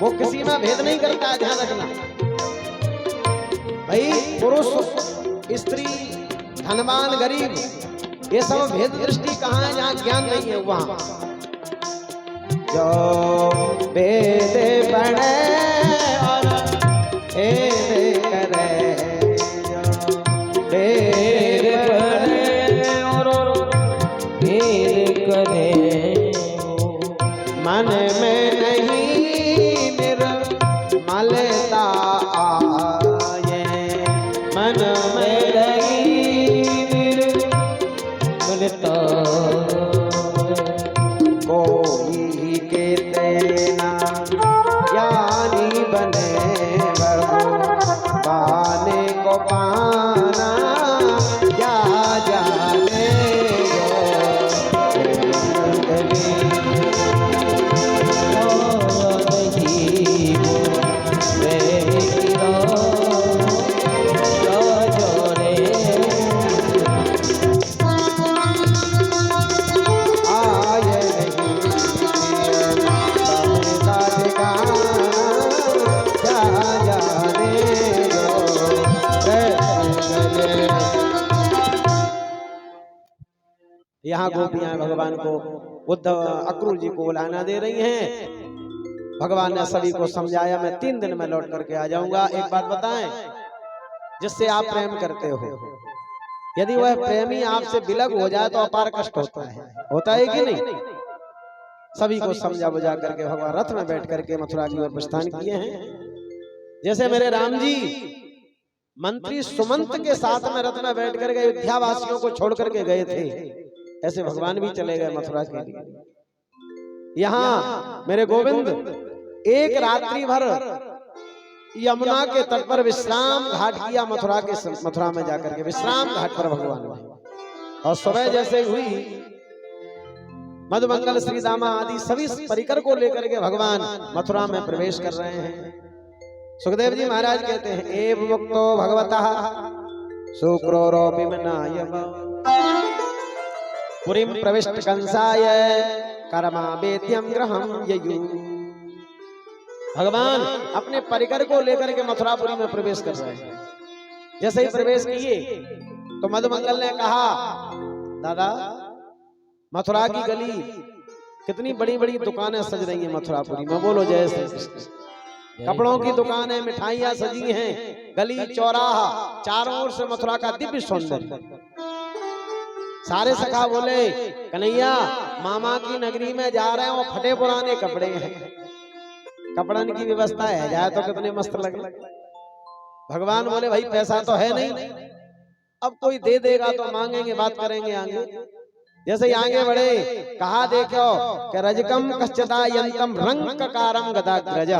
वो किसी में भेद नहीं करता है। ध्यान रखना भाई, पुरुष स्त्री धनवान गरीब ये सब भेद दृष्टि कहाँ है? जहाँ ज्ञान नहीं है वहाँ। जो वेद पढ़े और भेद करे, भेद पढ़े और भेद करे, मन में नहीं निर्मलता आए, मन में नहीं निर्मलता। कोई के तेना ज्ञानी बने बाने को पाना क्या यहाँ गोपियां भगवान को उद्धव अक्रूर जी को बुलाना दे रही हैं। भगवान ने सभी को समझाया, मैं 3 दिन में लौट करके आ जाऊंगा। एक बात बताएं, जिससे आप प्रेम करते हो, यदि वह प्रेमी आपसे विलग हो जाए तो अपार कष्ट होता है कि नहीं? सभी को समझा बुझा करके भगवान रथ में बैठ करके मथुरा की ओर प्रस्थान किए हैं। जैसे मेरे राम जी मंत्री सुमंत के साथ में रथ में बैठ करके अयोध्या वासियों को छोड़ करके गए थे, ऐसे भगवान भी चले गए मथुरा के लिए। यहाँ मेरे गोविंद एक रात्रि भर यमुना के तट पर विश्राम घाट किया, मथुरा में जाकर के विश्राम घाट पर भगवान ने। और सुबह जैसे हुई, मधुमंगल श्री दामा आदि सभी परिकर को लेकर के भगवान मथुरा में प्रवेश कर रहे हैं। सुखदेव जी महाराज कहते हैं, एव मुक्तो भगवतः सुक्रोरो विमनाय पुरीं प्रविष्ट कंसाय कर्मा वेद्यम ग्रहम ययु। भगवान अपने परिकर को लेकर के मथुरापुरी में प्रवेश कर रहे हैं। जैसे ही प्रवेश किए तो मधुमंगल ने कहा, दादा मथुरा की गली कितनी बड़ी बड़ी दुकानें सज रही हैं मथुरापुरी में, बोलो जय श्री कृष्ण। कपड़ों की दुकानें, मिठाइयां सजी हैं, गली चौराहा चारों ओर से मथुरा का दिव्य सौंदर्य। सारे सखा बोले, कन्हैया मामा की नगरी में जा रहे हैं और फटे पुराने कपड़े हैं, कपड़न की व्यवस्था है जाए तो कितने मस्त लगे। भगवान बोले, भाई पैसा तो है नहीं, अब कोई दे देगा तो मांगेंगे, बात करेंगे आगे। जैसे ही आगे बढ़े, कहा देखो कि रजकम कश्चिदा यंतम रंग कारम गदाग्रज।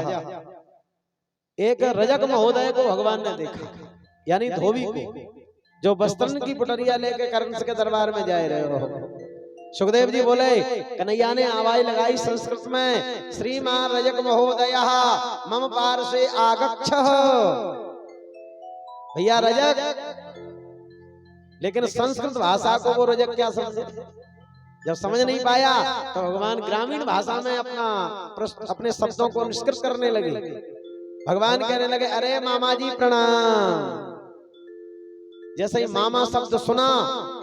एक रजक महोदय को भगवान ने देखा, यानी धोबी को, जो वस्त्रन की पुटरिया लेके कंस के दरबार में जा रहे हो। सुखदेव जी बोले, कन्हैया ने आवाज लगाई संस्कृत में, श्रीमान रजक महोदय मम पार से आगच्छ। भैया रजक, लेकिन संस्कृत भाषा को वो रजक क्या समझे? जब समझ नहीं पाया तो भगवान ग्रामीण भाषा में अपने शब्दों को निष्कृत करने लगे। भगवान कहने लगे, अरे मामा जी प्रणाम। जैसे ही मामा शब्द सुना,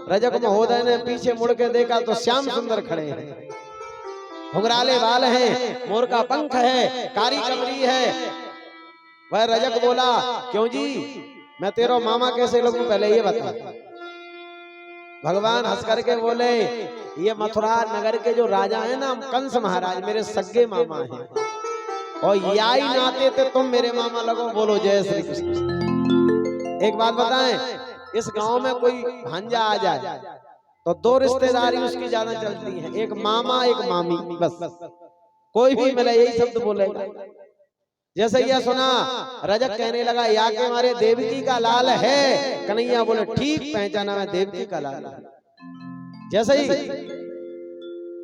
रजक महोदय ने पीछे मुड़ के देखा तो श्याम सुंदर खड़े हैं, घुंघराले बाल हैं, मोर का पंख है, कारी कमरी है। वह रजक बोला, क्यों जी मैं तेरा मामा कैसे लगूं, पहले ये बता। भगवान हंस करके बोले, ये मथुरा नगर के जो राजा है ना कंस महाराज, मेरे सगे मामा हैं, और याई नाते थे तुम मेरे मामा लगो, बोलो जय श्री कृष्ण। एक बात बताएं, इस गांव में कोई भांजा आ जाए तो 2 रिश्तेदारी उसकी ज्यादा चलती है, एक मामा एक मामी, बस कोई भी मिले यही शब्द बोलेगा। जैसे यह सुना, रजक कहने लगा, या के मारे देवकी का लाल है। कन्हैया बोले, ठीक पहचाना, मैं देवकी का लाल है। जैसे ही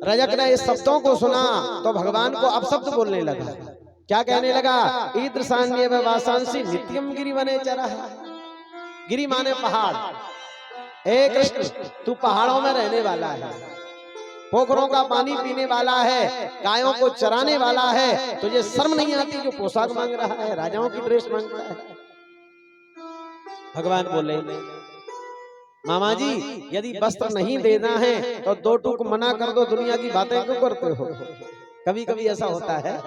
रजक ने इस शब्दों को सुना तो भगवान को अपशब्द बोलने लगा। क्या कहने लगा, ईदृशान्य वासांसी नित्यम गिरि वने चरः। गिरि माने पहाड़। हे कृष्ण, तू पहाड़ों में रहने वाला है, पोखरों का पानी पीने वाला है, गायों को चराने वाला है, तुझे शर्म नहीं आती जो पोशाक मांग रहा है, राजाओं की ड्रेस मांगता है। भगवान बोले, मामा जी यदि वस्त्र नहीं देना है तो 2 टूक मना कर दो, दुनिया की बातें क्यों करते हो? कभी कभी ऐसा होता है,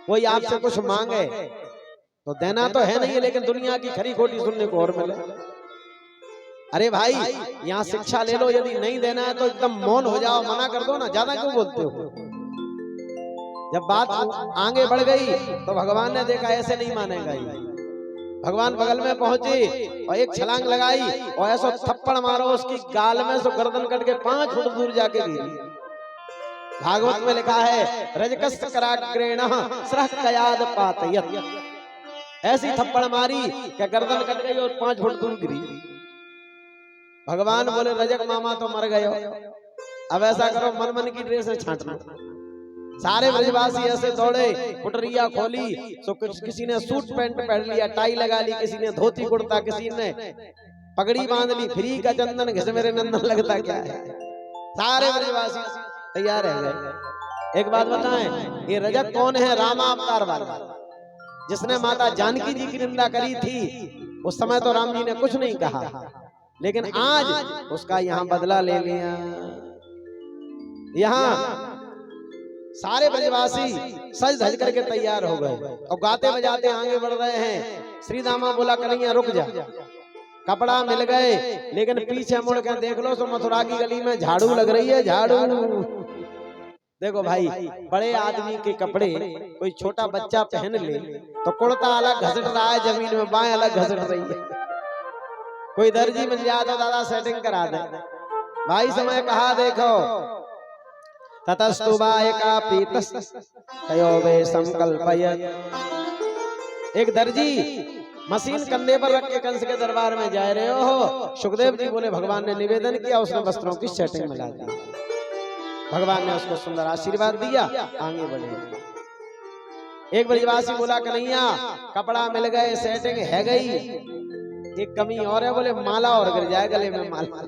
कोई आपसे कुछ मांगे तो देना तो है नहीं, लेकिन दुनिया की खरी खोटी सुनने को और मिले। अरे भाई यहाँ शिक्षा ले लो, यदि नहीं देना है तो एकदम मौन हो जाओ, मना कर दो ना, ज्यादा क्यों बोलते हो? जब बात आगे बढ़ गई तो भगवान ने देखा ऐसे नहीं मानेगा ये। भगवान बगल में पहुंचे और एक छलांग लगाई और ऐसा थप्पड़ मारो उसकी गाल में, सो गर्दन कट के 5 फुट दूर जाके गिरी। भागवत में लिखा है, रजकस्त कराग्रेणः सहकयाद पातयत्। ऐसी थप्पड़ मारी कि गर्दन कट गई और 5 फुट दूर गिरी। भगवान बोले, रजक मामा तो मर गए हो, अब ऐसा करो मन मन की ड्रेस छांटना। सारे ब्रजवासी ऐसे दौड़े, पुटरिया खोली, तो किसी ने सूट पैंट पहन लिया, टाई लगा ली, किसी ने धोती कुर्ता, किसी ने पगड़ी बांध ली, फ्री का चंदन घिस मेरे नंदन लगता क्या है। सारे ब्रजवासी तैयार है। एक बात बताएं, ये रजक कौन है? रामावतार वाला, जिसने माता जानकी जी की निंदा करी थी। उस समय तो राम जी ने कुछ नहीं कहा, लेकिन आज उसका यहाँ बदला ले लिया। यहाँ सारे ब्रजवासी सज धज करके तैयार हो गए और गाते बजाते आगे बढ़ रहे हैं। श्री दामा बोला कन्हैया रुक जा, कपड़ा मिल गए लेकिन पीछे मुड़ के देख लो तो मथुरा की गली में झाड़ू लग रही है, झाड़ू। देखो भाई, बड़े आदमी के कपड़े कोई छोटा बच्चा पहन ले तो कुर्ता अलग घसट रहा है जमीन में, बाएं अलग घसट रही है। कोई दर्जी मिल जाए तो दादा सेटिंग करा दे। भाई समय कहा देखो, ततस्तु बायका पीतस तयो वे संकल्पय। एक दर्जी मशीन कंधे पर रख के कंस के दरबार में जा रहे हो। सुखदेव जी बोले भगवान ने निवेदन किया, उसने वस्त्रों की सेटिंग मिला दी। भगवान ने उसको सुंदर आशीर्वाद दिया, आगे बढ़े। एक ब्रजवासी बोला कन्हैया कपड़ा मिल गए, सेटिंग है गई, एक कमी और है, बोले माला और गिर जाए गले में माला।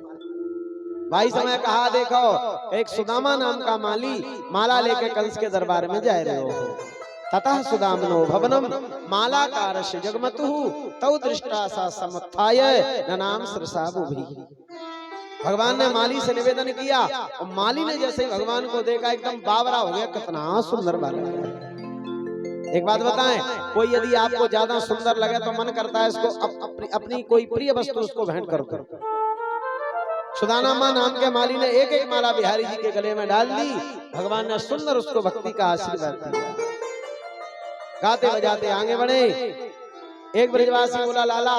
भाई समय कहा देखो, एक सुदामा नाम का माली माला लेके कंस के दरबार में जा रहे हो। ततः सुदामनो भवनम माला कारश जगमतुहु तौ दृष्टा सा समुत्थाय ननाम सरसाबु भी। भगवान ने माली से निवेदन किया और माली ने जैसे ही भगवान को देखा एकदम बावरा हो गया, कितना सुंदर बालक है। एक बात बताएं, कोई यदि आपको ज्यादा सुंदर लगे तो मन करता है इसको अपनी कोई प्रिय वस्तु उसको भेंट कर दो। सुदामा नाम के माली ने एक एक माला बिहारी जी के गले में डाल दी। भगवान ने सुंदर उसको भक्ति का आशीर्वाद दिया। गाते बजाते आगे बढ़े। एक ब्रजवासी बोला लाला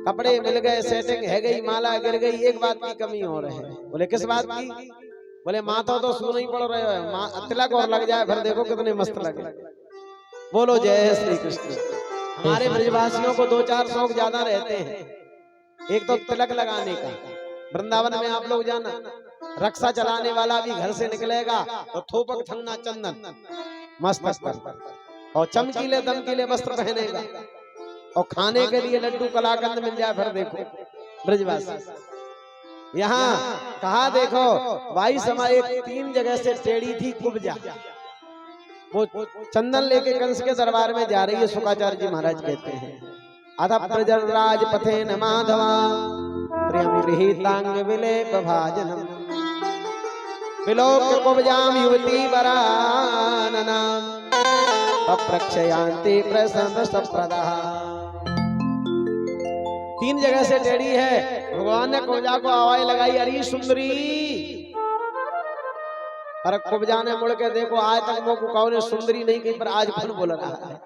कपड़े मिल गए, सेटिंग है गई, माला गिर गई, एक बात की कमी हो रही है। बोले किस बात की? बोले माथा तो सुन नहीं पड़ रहे हो, तिलक और लग जाए फिर देखो कितने मस्त लगे। बोलो जय श्री कृष्ण। हमारे ब्रजवासियों को 2-4 शौक ज्यादा रहते हैं। एक तो तिलक लगाने का, वृंदावन में आप लोग जाना, रक्षा चलाने वाला भी घर से निकलेगा तो थोपक थन्ना चंदन मस्त और चमकीले दमकीले वस्त्र पहनेगा और खाने के लिए लड्डू कलाकंद मिल जाए फिर देखो ब्रजवासी। यहाँ कहा देखो, भाई समय एक 3 जगह से टेढ़ी थी कुब्जा, वो चंदन लेके कंस के दरबार में जा रही है। शुकाचार्य जी महाराज कहते हैं अथ प्रजराज पथे न माधवा प्रियम गृहीतांग विलेप भाजनम विलोक कुब्जाम युवती वरानना पप्रक्षयांति प्रसन्न सप्रदा। 3 जगह से टेढ़ी है। भगवान ने कुब्जा को आवाज लगाई, अरे सुंदरी। पर कुब्जा ने मुड़ के देखो, आज तक वो कुकाओ ने सुंदरी नहीं कही, पर आज खुद बोल रहा है।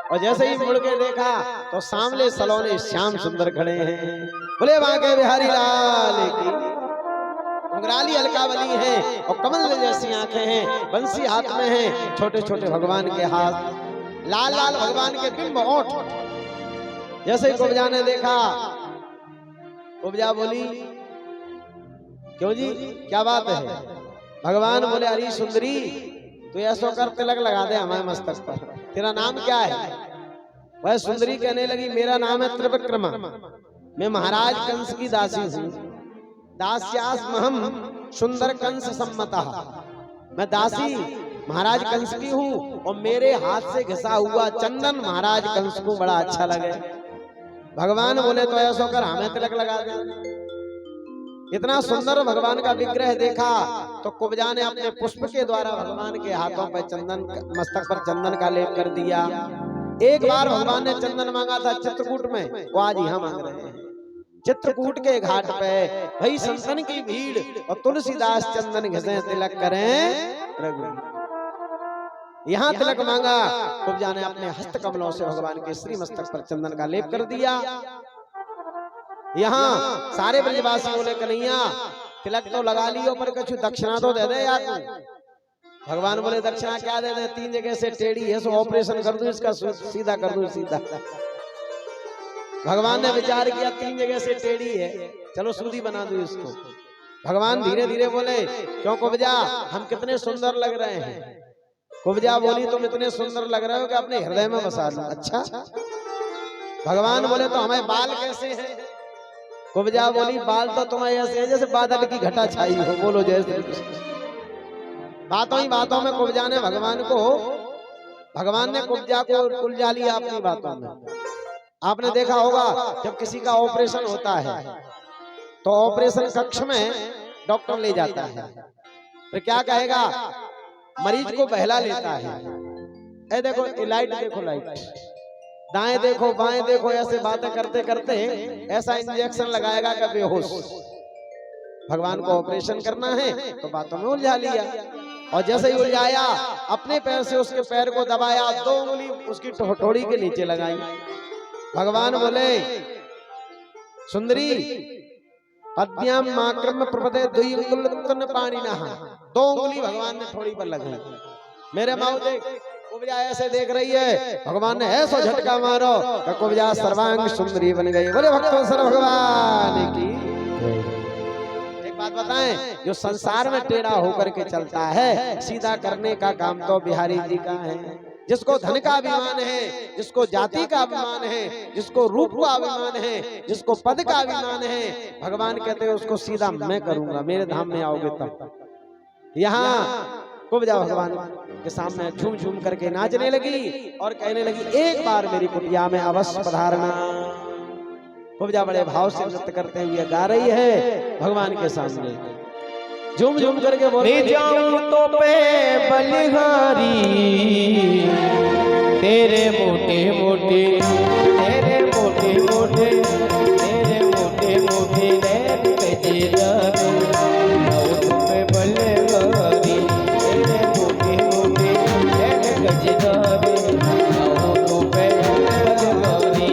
और जैसे ही मुड़ के देखा तो सामने सलोने श्याम सुंदर खड़े हैं। बोले वहां के बिहारी लाल की। घुंघराली अलकावली है और कमल जैसी आंखें हैं, बंसी हाथ में है, छोटे छोटे भगवान के हाथ, लाल लाल भगवान के बिंब ओठ। जैसे ही कुब्जा ने देखा, कुब्जा बोली क्यों जी क्या बात है? भगवान बोले अरे सुंदरी तो ऐसा कर तिलक लगा दे हमारे मस्तक पर, तेरा नाम क्या है? वह सुंदरी कहने लगी मेरा नाम है त्रिविक्रमा, मैं महाराज कंस की दासी हूँ। दास्यास्महम सुंदर कंस सम्मता, मैं दासी महाराज कंस की हूँ और मेरे हाथ से घिसा हुआ चंदन महाराज कंस को बड़ा अच्छा लगे। भगवान बोले तो ऐसा कर हमें तिलक लगा दे। इतना सुंदर भगवान का विग्रह देखा तो कुब्जा ने अपने पुष्प के द्वारा भगवान के हाथों पर चंदन, मस्तक पर चंदन का लेप कर दिया। एक बार भगवान ने चंदन मांगा था चित्रकूट में, वो आज यहाँ मांग रहे हैं। चित्रकूट के घाट पे भाई संतन की भीड़ और तुलसीदास चंदन घिसे तिलक करें। यहाँ तिलक मांगा, कुब्जा ने अपने हस्त कमलों से भगवान के श्री मस्तक पर चंदन का लेप कर दिया। यहाँ सारे ब्रजवासी बोले कन्हैया तिलक तो लगा लियो पर कुछ दक्षिणा तो दे दे यार तू। भगवान बोले दक्षिणा क्या दे दे, 3 जगह से टेढ़ी है, सो ऑपरेशन कर दूं इसका, सीधा कर दूं सीधा। भगवान ने विचार किया 3 जगह से टेढ़ी है, चलो सूदी बना दूं इसको। भगवान धीरे धीरे बोले क्यों कुब्जा हम कितने सुंदर लग रहे हैं? कुब्जा बोली तुम इतने सुंदर लग रहे हो कि अपने हृदय में बसा लो। अच्छा। भगवान बोले तो हमें बाल कैसे हैं? कुब्जा बोली बाल तो तुम्हारे ऐसे है जैसे बादल की घटा छाई हो। बोलो जय श्री कृष्ण। बातों ही बातों में कुब्जा ने भगवान ने कुब्जा को उलझा लिया अपनी बातों में। आपने देखा होगा जब किसी का ऑपरेशन होता है तो ऑपरेशन कक्ष में डॉक्टर ले जाता है तो क्या कहेगा, मरीज को बहला लेता है, ए देखो ये लाइट देखो, लाइट दाएं देखो बाएं देखो, ऐसे बातें करते करते ऐसा इंजेक्शन लगाएगा कि बेहोश। भगवान को ऑपरेशन करना है तो बातों में उलझा लिया, और जैसे ही उलझाया अपने पैर से उसके पैर को दबाया, 2 उंगली उसकी ठोड़ी के नीचे लगाई। भगवान बोले, सुंदरी पद्याम माक्रम प्रपदे द्विउंगुलतन पाणिनः, 2 उंगली भगवान ने ठोड़ी पर लगाई। मेरे माऊ देख, कुब्जा ऐसे देख रही है, भगवान ने ऐसा झटका मारो कि कुब्जा सर्वांग सुंदरी बन गई। बोले भक्तवत्सल भगवान की। एक बात बताएं, जो संसार में टेढ़ा होकर के चलता है, सीधा करने का काम तो बिहारी जी का है। जिसको धन का अभिमान है, जिसको जाति का अभिमान है, जिसको रूप का अभिमान है, जिसको पद का अभिमान है, भगवान कहते हैं उसको सीधा मैं करूंगा, मेरे धाम में आओगे तब। यहाँ कुब्जा भगवान के सामने झूम झूम करके नाचने लगी और कहने लगी, एक बार मेरी कुटिया में अवश्य पधारना। कुब्जा बड़े भाव से नृत्य करते हुए गा रही है भगवान के सामने, झूम झूम करके बोले, जाऊं तो पे बलिहारी, तेरे मोटे मोटे, तेरे मोटे मोटे, तेरे मोटे मोटे नैन गजेरा, जाऊं तो पे बलिहारी, तेरे मोटे मोटे नैन गजेरा, जाऊं तो पे बलिहारी।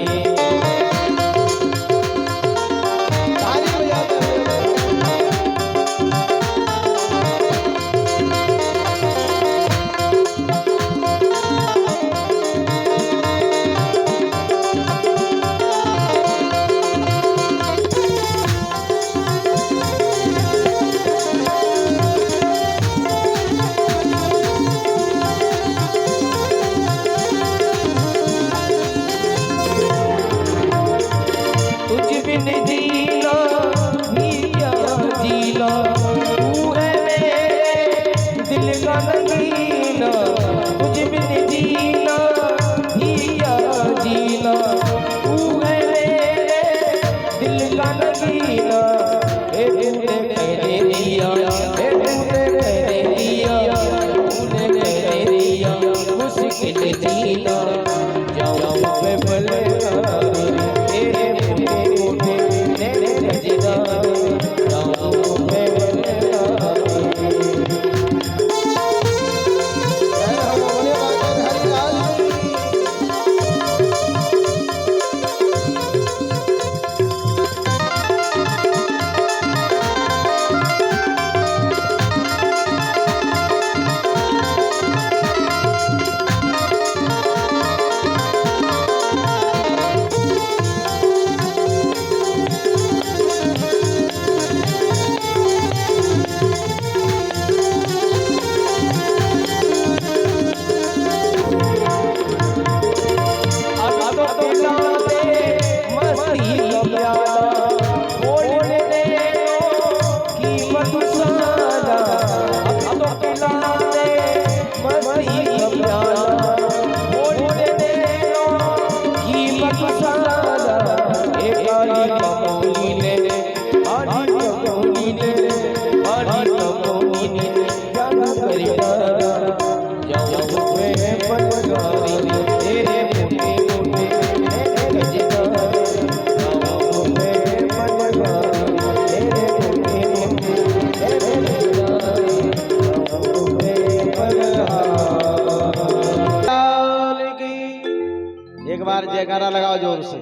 एक बार जयकारा लगाओ जोर से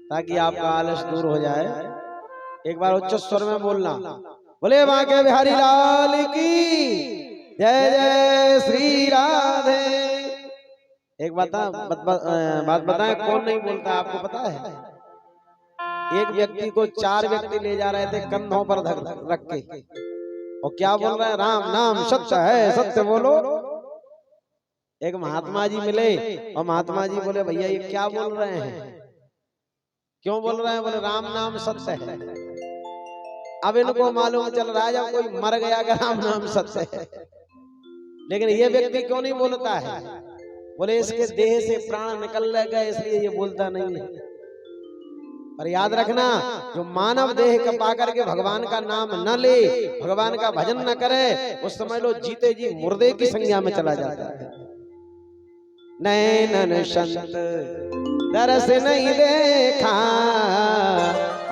ताकि आपका आलस दूर हो जाए। एक बार उच्च स्वर में बोलना, बोले बांके बिहारी लाल की जय जय श्री राधे। एक बात बताएं, कौन नहीं बोलता आपको पता है? एक व्यक्ति को 4 व्यक्ति ले जा रहे थे कंधों पर रख के, और क्या बोल रहे हैं? राम नाम सत्य है, सत्य बोलो। एक महात्मा जी मिले और महात्मा जी बोले, भैया ये क्या बोल रहे हैं? क्यों बोल रहे हैं? बोले राम नाम सत्य है। अब इनको मालूम चल रहा है जब कोई मर गया कि राम नाम सत्य है, लेकिन ये व्यक्ति क्यों नहीं बोलता है? बोले इसके देह से प्राण निकल गए इसलिए ये बोलता नहीं है। पर याद रखना, जो मानव देह का पाकर के भगवान का नाम न ले, भगवान का भजन न करे, उस समझ लो जीते जी मुर्दे की संज्ञा में चला जाता है। नैनन संत दरस नहीं देखा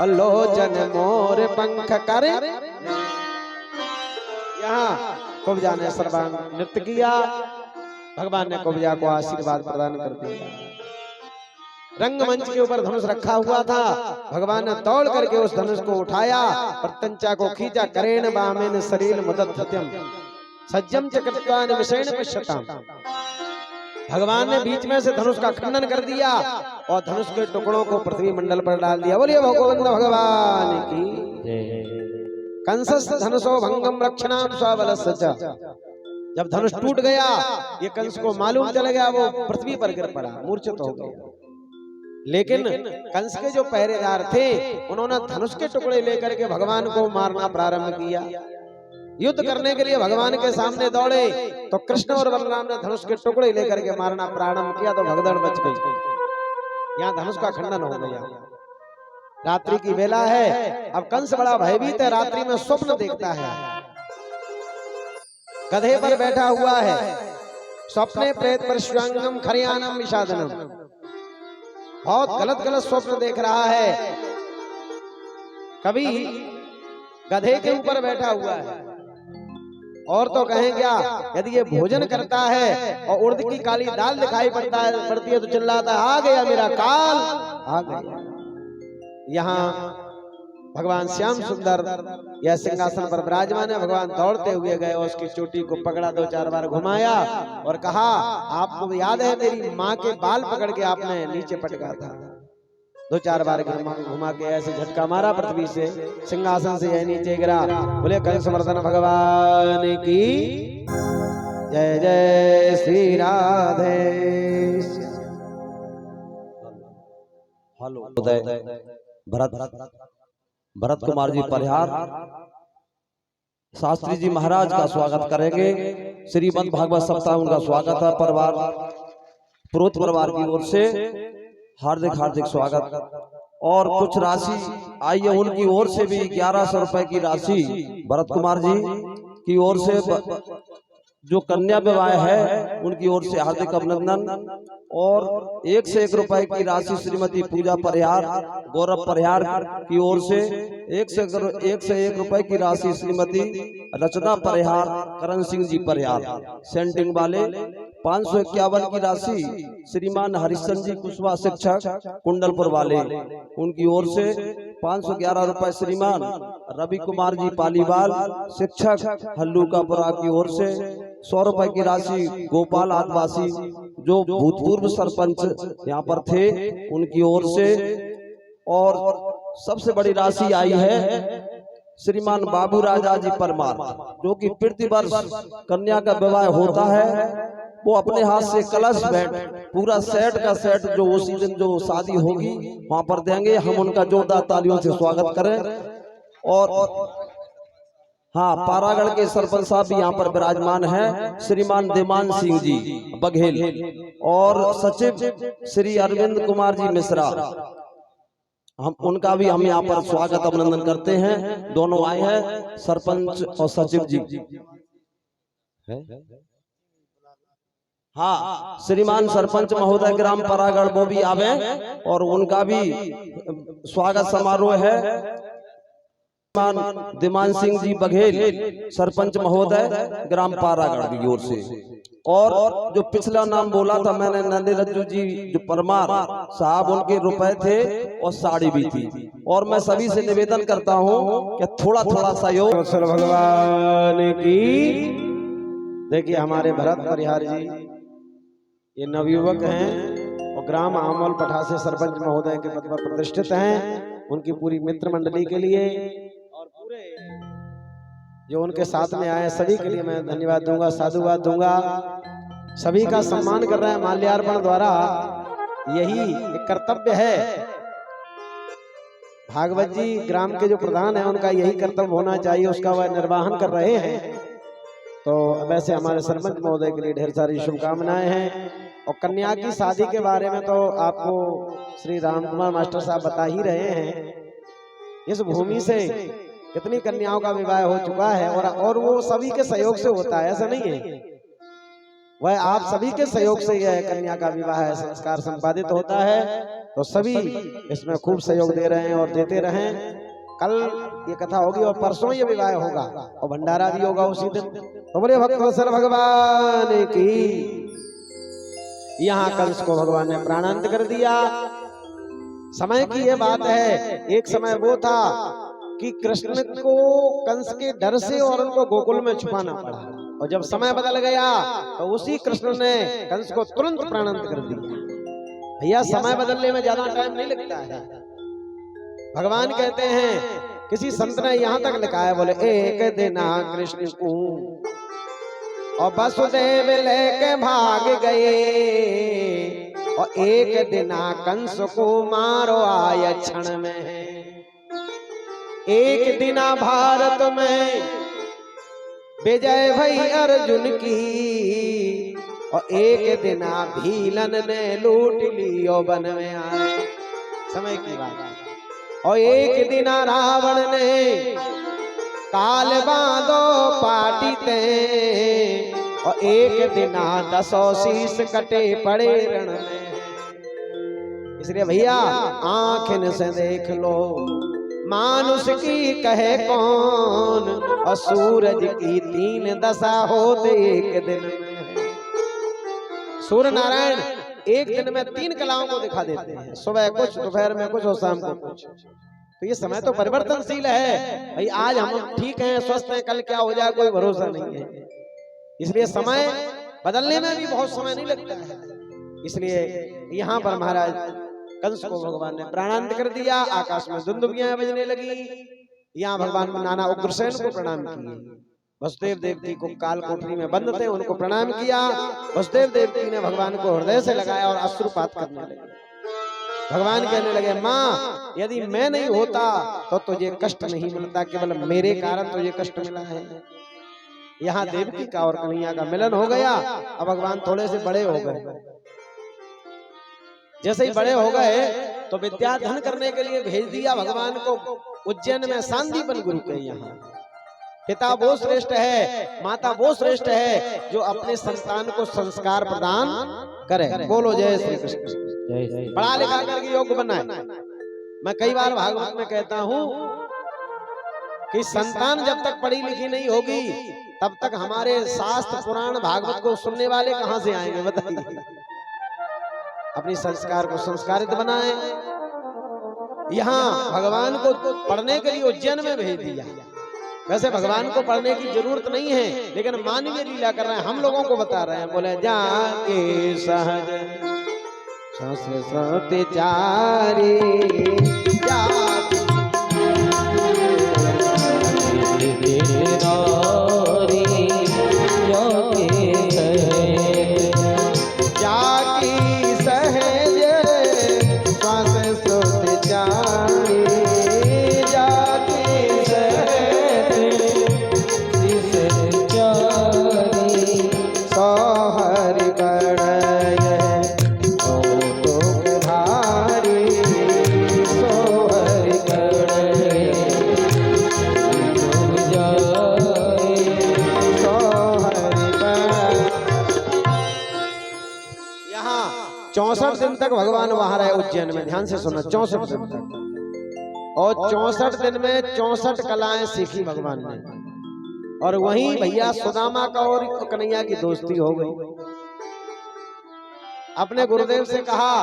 और लोचन मोर पंख करे। यहाँ कुब्जा ने सर्वांग नृत्य किया, भगवान ने कुब्जा को आशीर्वाद प्रदान कर दिया। रंगमंच के ऊपर धनुष रखा हुआ था, भगवान ने दौड़ करके उस धनुष को उठाया, प्रत्यंचा को खींचा। करेण बामेन शरीर मुदद्धत्यम सज्जम चक्रत्वान विषेण पश्यताम। भगवान ने बीच में से धनुष का खंडन कर दिया और धनुष के टुकड़ों को पृथ्वी मंडल पर डाल दिया। बोलिए भगवंत भगवान की। कंसस् धनुषो भंगम रक्षणाम स्वबलस्य च। जब धनुष टूट गया, ये कंस को मालूम चल गया, वो पृथ्वी पर गिर पड़ा, मूर्छित हो गया। लेकिन कंस के जो पहरेदार थे, उन्होंने धनुष के टुकड़े लेकर के भगवान को मारना प्रारंभ किया। युद्ध करने के लिए भगवान के सामने दौड़े तो कृष्ण और बलराम ने धनुष के टुकड़े लेकर के मारना प्रारंभ किया, तो भगदड़ मच गई। यहाँ धनुष का खंडन हो गया। रात्रि की बेला है, अब कंस बड़ा भयभीत है, रात्रि में स्वप्न देखता है। गधे पर बैठा हुआ है, स्वप्ने प्रेत परश्वांगम खरियानम विषादनम। बहुत गलत गलत स्वप्न देख रहा है। कभी गधे के ऊपर बैठा हुआ है, और तो कहें क्या, यदि ये भोजन करता है और उड़द की काली दाल दिखाई पड़ती है तो चिल्लाता है, आ गया मेरा काल, आ गया। यहाँ भगवान श्याम सुंदर यह सिंहासन पर विराजमान है। भगवान दौड़ते हुए गए और उसकी चोटी को पकड़ा, 2-4 बार घुमाया और कहा, आपको याद है मेरी माँ के बाल पकड़ के आपने नीचे पटका था। 2-4 बार घुमा के ऐसे झटका मारा पृथ्वी से, सिंहासन से यह नीचे गिरा। बोले कंसवर्धन भगवान की जय। जय श्री राधे। हेलो भरत कुमार जी परिहार शास्त्री जी महाराज का स्वागत करेंगे। श्रीमद् भागवत सप्ताह उनका स्वागत है। परिवार पुरोहित परिवार की ओर से हार्दिक हार्दिक स्वागत। और कुछ राशि आई है उनकी ओर से भी, 1100 रुपए की राशि भरत कुमार जी की ओर से, जो कन्या विवाह है उनकी ओर से हार्दिक अभिनंदन। और 1 से 1 रुपए की राशि श्रीमती पूजा परिहार गौरव परिहार की ओर से, 1 से 1 रुपए की राशि श्रीमती रचना परिहार करण सिंह जी परिहार सेंटिंग वाले। 551 की राशि श्रीमान हरिश्चंद्र जी कुशवाहा शिक्षक कुंडलपुर वाले, उनकी ओर से 511 रुपए श्रीमान रवि कुमार जी पालीवाल शिक्षक हल्लूकापुरा की ओर से। 100 रुपए की राशि गोपाल आदिवासी जो भूतपूर्व सरपंच यहाँ पर थे, उनकी ओर से। और सबसे बड़ी राशि आई है श्रीमान बाबू राजा जी परमार, जो कि प्रतिवर्ष कन्या का विवाह होता है, वो अपने हाथ से कलश बैठ पूरा सेट का सेट जो उसी दिन जो शादी होगी वहां पर देंगे। हम उनका जोरदार तालियों से स्वागत करें। और हाँ, पारागढ़ के सरपंच साहब भी यहाँ पर विराजमान हैं, श्रीमान देमान सिंह जी बघेल, और सचिव श्री अरविंद कुमार जी मिश्रा, हम उनका भी हम यहाँ पर स्वागत अभिनंदन करते हैं। दोनों आए हैं, सरपंच और सचिव जी। हाँ, श्रीमान सरपंच महोदय ग्राम पारागढ़ वो भी आवे और उनका भी स्वागत समारोह है। दिमान सिंह जी बघेल सरपंच महोदय ग्राम पारागढ़ की ओर से। और जो पिछला नाम बोला था मैंने, नंदे रज्जू जी जो परमार साहब, उनके रुपए थे और साड़ी भी थी। और मैं सभी से निवेदन करता हूँ कि थोड़ा थोड़ा सहयोग भगवान की। देखिए हमारे भरत परिहार जी ये नवयुवक हैं और ग्राम आमोल पठा से सरपंच महोदय के पद पर प्रतिष्ठित हैं। उनकी पूरी मित्र मंडली के लिए और पूरे जो उनके साथ में आए सभी के लिए मैं धन्यवाद दूंगा, साधुवाद दूंगा। सभी का सम्मान कर रहे हैं माल्यार्पण द्वारा, यही एक कर्तव्य है। भागवत जी ग्राम के जो प्रधान हैं उनका यही कर्तव्य होना चाहिए, उसका वह निर्वाहन कर रहे हैं। तो वैसे हमारे सरपंच महोदय के लिए ढेर सारी शुभकामनाएं हैं। और कन्या की शादी के बारे में तो आपको श्री राम कुमार मास्टर साहब बता ही रहे हैं। इस भूमि से कितनी कन्याओं का विवाह हो चुका है और वो सभी के सहयोग से होता है, ऐसा नहीं है। वह आप सभी के सहयोग से यह कन्या का विवाह संस्कार संपादित होता है। तो सभी इसमें खूब सहयोग दे रहे हैं और देते रहें। कल ये कथा होगी और परसों ये विवाह होगा और भंडारा भी होगा उसी दिन। तो बोले भक्तवत्सल भगवान की। यहाँ कंस को भगवान ने प्राणांत कर दिया। समय की ये बात है, एक समय वो था कि कृष्ण को कंस के डर से और उनको गोकुल में छुपाना पड़ा, और जब समय बदल गया तो उसी कृष्ण ने कंस को तुरंत प्राणांत कर दिया। भैया समय बदलने में ज्यादा टाइम नहीं लगता है। भगवान कहते हैं, किसी संत ने यहाँ तक लिखा है, बोले एक दिन कृष्ण को और वसुदेव लेके भाग गए, और एक दिन कंस को मारो आय क्षण में। एक दिन भारत में विजय भई अर्जुन की, और एक दिन भीलन ने लूट लियो वन में आए। समय की बात है। और एक दिन रावण ने काल बांधो पाटी ते, और एक दिन 10 शीश कटे पड़े रण में। इसलिए भैया आँखन से देख लो, मानुष की कहे कौन, और सूरज की 3 दशा होते एक दिन में। सूर्य नारायण एक दिन में 3 कलाओं को दिखा देते हैं, सुबह कुछ, दोपहर में कुछ और शाम को कुछ। तो ये समय तो परिवर्तनशील है भाई। आज हम ठीक हैं, स्वस्थ हैं, कल क्या हो जाए कोई भरोसा नहीं है। इसलिए समय बदलने में भी बहुत समय नहीं लगता है। इसलिए यहाँ पर महाराज कंस को भगवान ने प्राणांत कर दिया। आकाश में दुंदुभियां बजने लगी। यहाँ भगवान नाना उग्रसेन को प्रणाम किए। वसुदेव देवकी को काल कोठरी में बंद थे, उनको प्रणाम किया। वसुदेव देवकी ने भगवान को हृदय से लगाया और अश्रुपात करने लगे। भगवान कहने लगे, माँ यदि मैं नहीं होता तो तुझे कष्ट नहीं मिलता, केवल मेरे कारण तुझे कष्ट मिला है। यहाँ देवकी का और कन्हैया का मिलन हो गया। अब भगवान थोड़े से बड़े हो गए। जैसे ही बड़े हो गए तो विद्याधन करने के लिए भेज दिया भगवान को उज्जैन में सांदीपन गुरु के यहाँ। पिता वो श्रेष्ठ है, माता वो श्रेष्ठ है जो अपने संतान को संस्कार प्रदान करे। बोलो जय श्री कृष्ण। पढ़ा लिखा करके योग्य बनाए। मैं कई बार भागवत में कहता हूँ कि संतान जब तक पढ़ी लिखी नहीं होगी तब तक हमारे शास्त्र पुराण भागवत को सुनने वाले कहां से आएंगे बताइए। अपनी संस्कार को संस्कारित बनाए। यहाँ भगवान को पढ़ने के लिए उज्जैन में भेज दिया। वैसे भगवान को पढ़ने की जरूरत नहीं है, लेकिन मानवीय लीला कर रहे हैं, हम लोगों को बता रहे हैं। बोले जाके सहज संस्कृत चारी तक भगवान वहां रहे उज्जैन में। ध्यान से सुनना, 64 दिन तक। और 64 दिन में 64 कलाएं सीखी भगवान ने। और वहीं भैया सुदामा का और कन्हैया की दोस्ती हो गई। अपने गुरुदेव से कहा,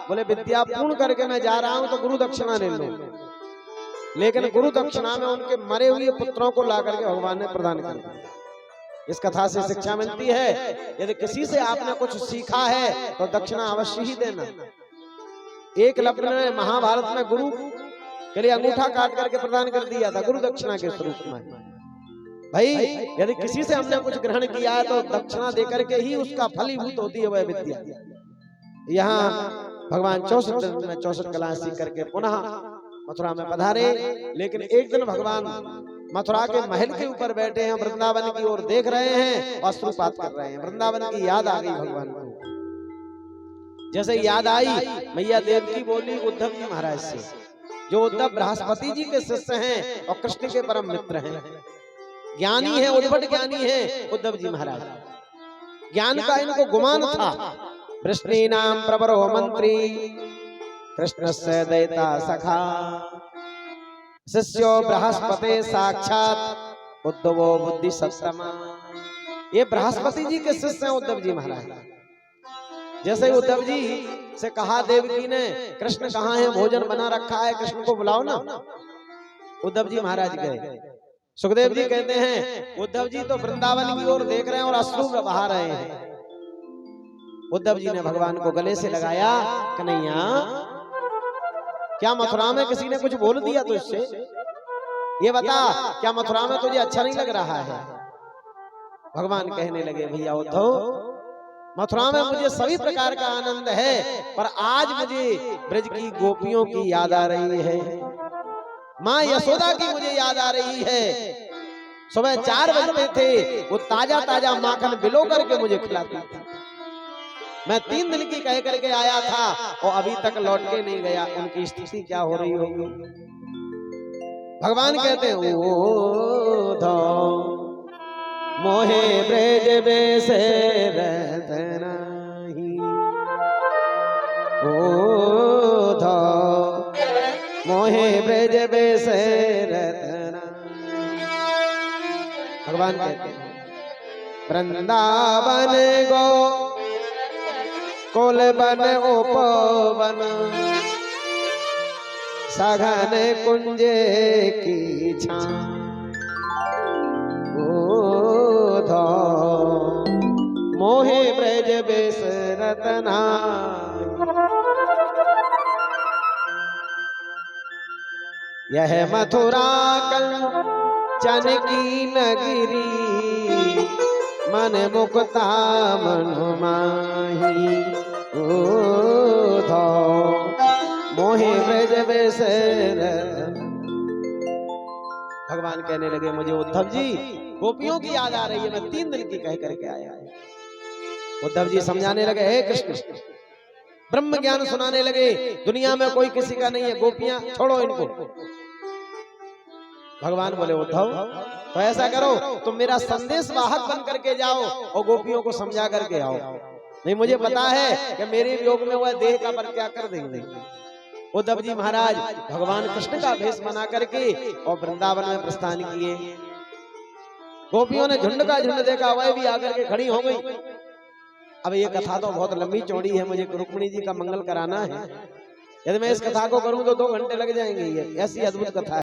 बोले विद्या पूर्ण करके मैं जा रहा हूं तो गुरु दक्षिणा ले लो। लेकिन गुरु दक्षिणा में उनके मरे हुए पुत्रों को ला करके भगवान ने प्रदान कर दिया। इस कथा से शिक्षा मिलती है, यदि किसी से आपने कुछ सीखा है तो दक्षिणा अवश्य ही देना। एकलव्य ने महाभारत में गुरु के लिए अंगूठा काट करके प्रदान कर दिया था, गुरु दक्षिणा के स्वरूप में। भाई यदि किसी से हमने कुछ ग्रहण किया है तो दक्षिणा देकर के ही उसका फलीभूत होती है वह विद्या। यहाँ भगवान 64 दिन में 64 कलाएं सीख करके पुनः मथुरा में पधारे। लेकिन एक दिन भगवान मथुरा के महल के ऊपर बैठे हैं, वृंदावन की ओर देख रहे हैं, अश्रुपात कर रहे हैं। वृंदावन की याद आ गई भगवान को। जैसे याद आई मैया देव की बोली उद्धव जी महाराज से, जो उद्धव बृहस्पति जी के शिष्य हैं और कृष्ण के परम मित्र हैं, ज्ञानी है, उद्भट ज्ञानी है उद्धव जी महाराज। ज्ञान का इनको गुमान था। वृष्णि नाम प्रवरो मंत्री कृष्ण से दैता सखा, शिष्यो बृहस्पति साक्षात उद्धवो बुद्धि सत्समा। ये बृहस्पति जी के शिष्य हैं उद्धव जी महाराज। जैसे उद्धव जी से कहा देवकी ने, कृष्ण कहाँ है, भोजन बना रखा है, कृष्ण को बुलाओ ना। उद्धव जी महाराज गए। सुखदेव जी कहते हैं उद्धव जी तो वृंदावन की ओर देख रहे हैं और अश्रु बहा रहे हैं। उद्धव जी ने भगवान को गले से लगाया, कन्हैया क्या मथुरा में किसी ने कुछ बोल दिया तुझसे? ये बता, क्या मथुरा में तुझे अच्छा नहीं लग रहा है? भगवान कहने लगे, भैया उद्धव, मथुरा में मुझे सभी प्रकार का आनंद है, पर आज मुझे ब्रज की गोपियों की याद आ रही है, माँ यशोदा की मुझे याद आ रही है। सुबह 4 बजते थे, वो ताजा ताजा माखन बिलो करके मुझे खिलाती थी। मैं 3 दिन की कह करके आया था और अभी तक लौट के नहीं गया। उनकी स्थिति क्या हो रही होगी? भगवान कहते हैं मोहे ब्रज बेसे रतनाही, मोहे ब्रज बेसे रतना। भगवान कहते हैं वृंदावन गो कोल बन उपवन, सघन कुंजे की छां, मोहे ब्रज बेस रतना। यह मथुरा कंचन की नगरी, मन मुक्ता मनु माही, मोहे ब्रज बेस रतना। भगवान कहने लगे, मुझे उद्धव जी गोपियों की याद आ रही है, मैं 3 दिन की कह करके आया है। उद्धव जी समझाने लगे, हे कृष्ण, ब्रह्म ज्ञान सुनाने लगे, दुनिया में कोई किसी का नहीं है, गोपियां छोड़ो इनको। भगवान बोले, उद्धव तो ऐसा करो, तुम मेरा संदेश वाहक बन करके जाओ और गोपियों को समझा करके आओ। नहीं, मुझे पता है कि मेरे वियोग में वह देह का परित्याग कर देंगे। उद्धव जी महाराज भगवान कृष्ण का भेष बना करके और वृंदावन में प्रस्थान किए। गोपियों ने झुंड का झुंड देखा, वह भी आकर के खड़ी हो गई। अब ये कथा तो बहुत लंबी चौड़ी है, मुझे रुक्मिणी जी का मंगल कराना है। यदि मैं इस कथा को करूं तो 2 घंटे लग जाएंगे। ये ऐसी अद्भुत कथा है।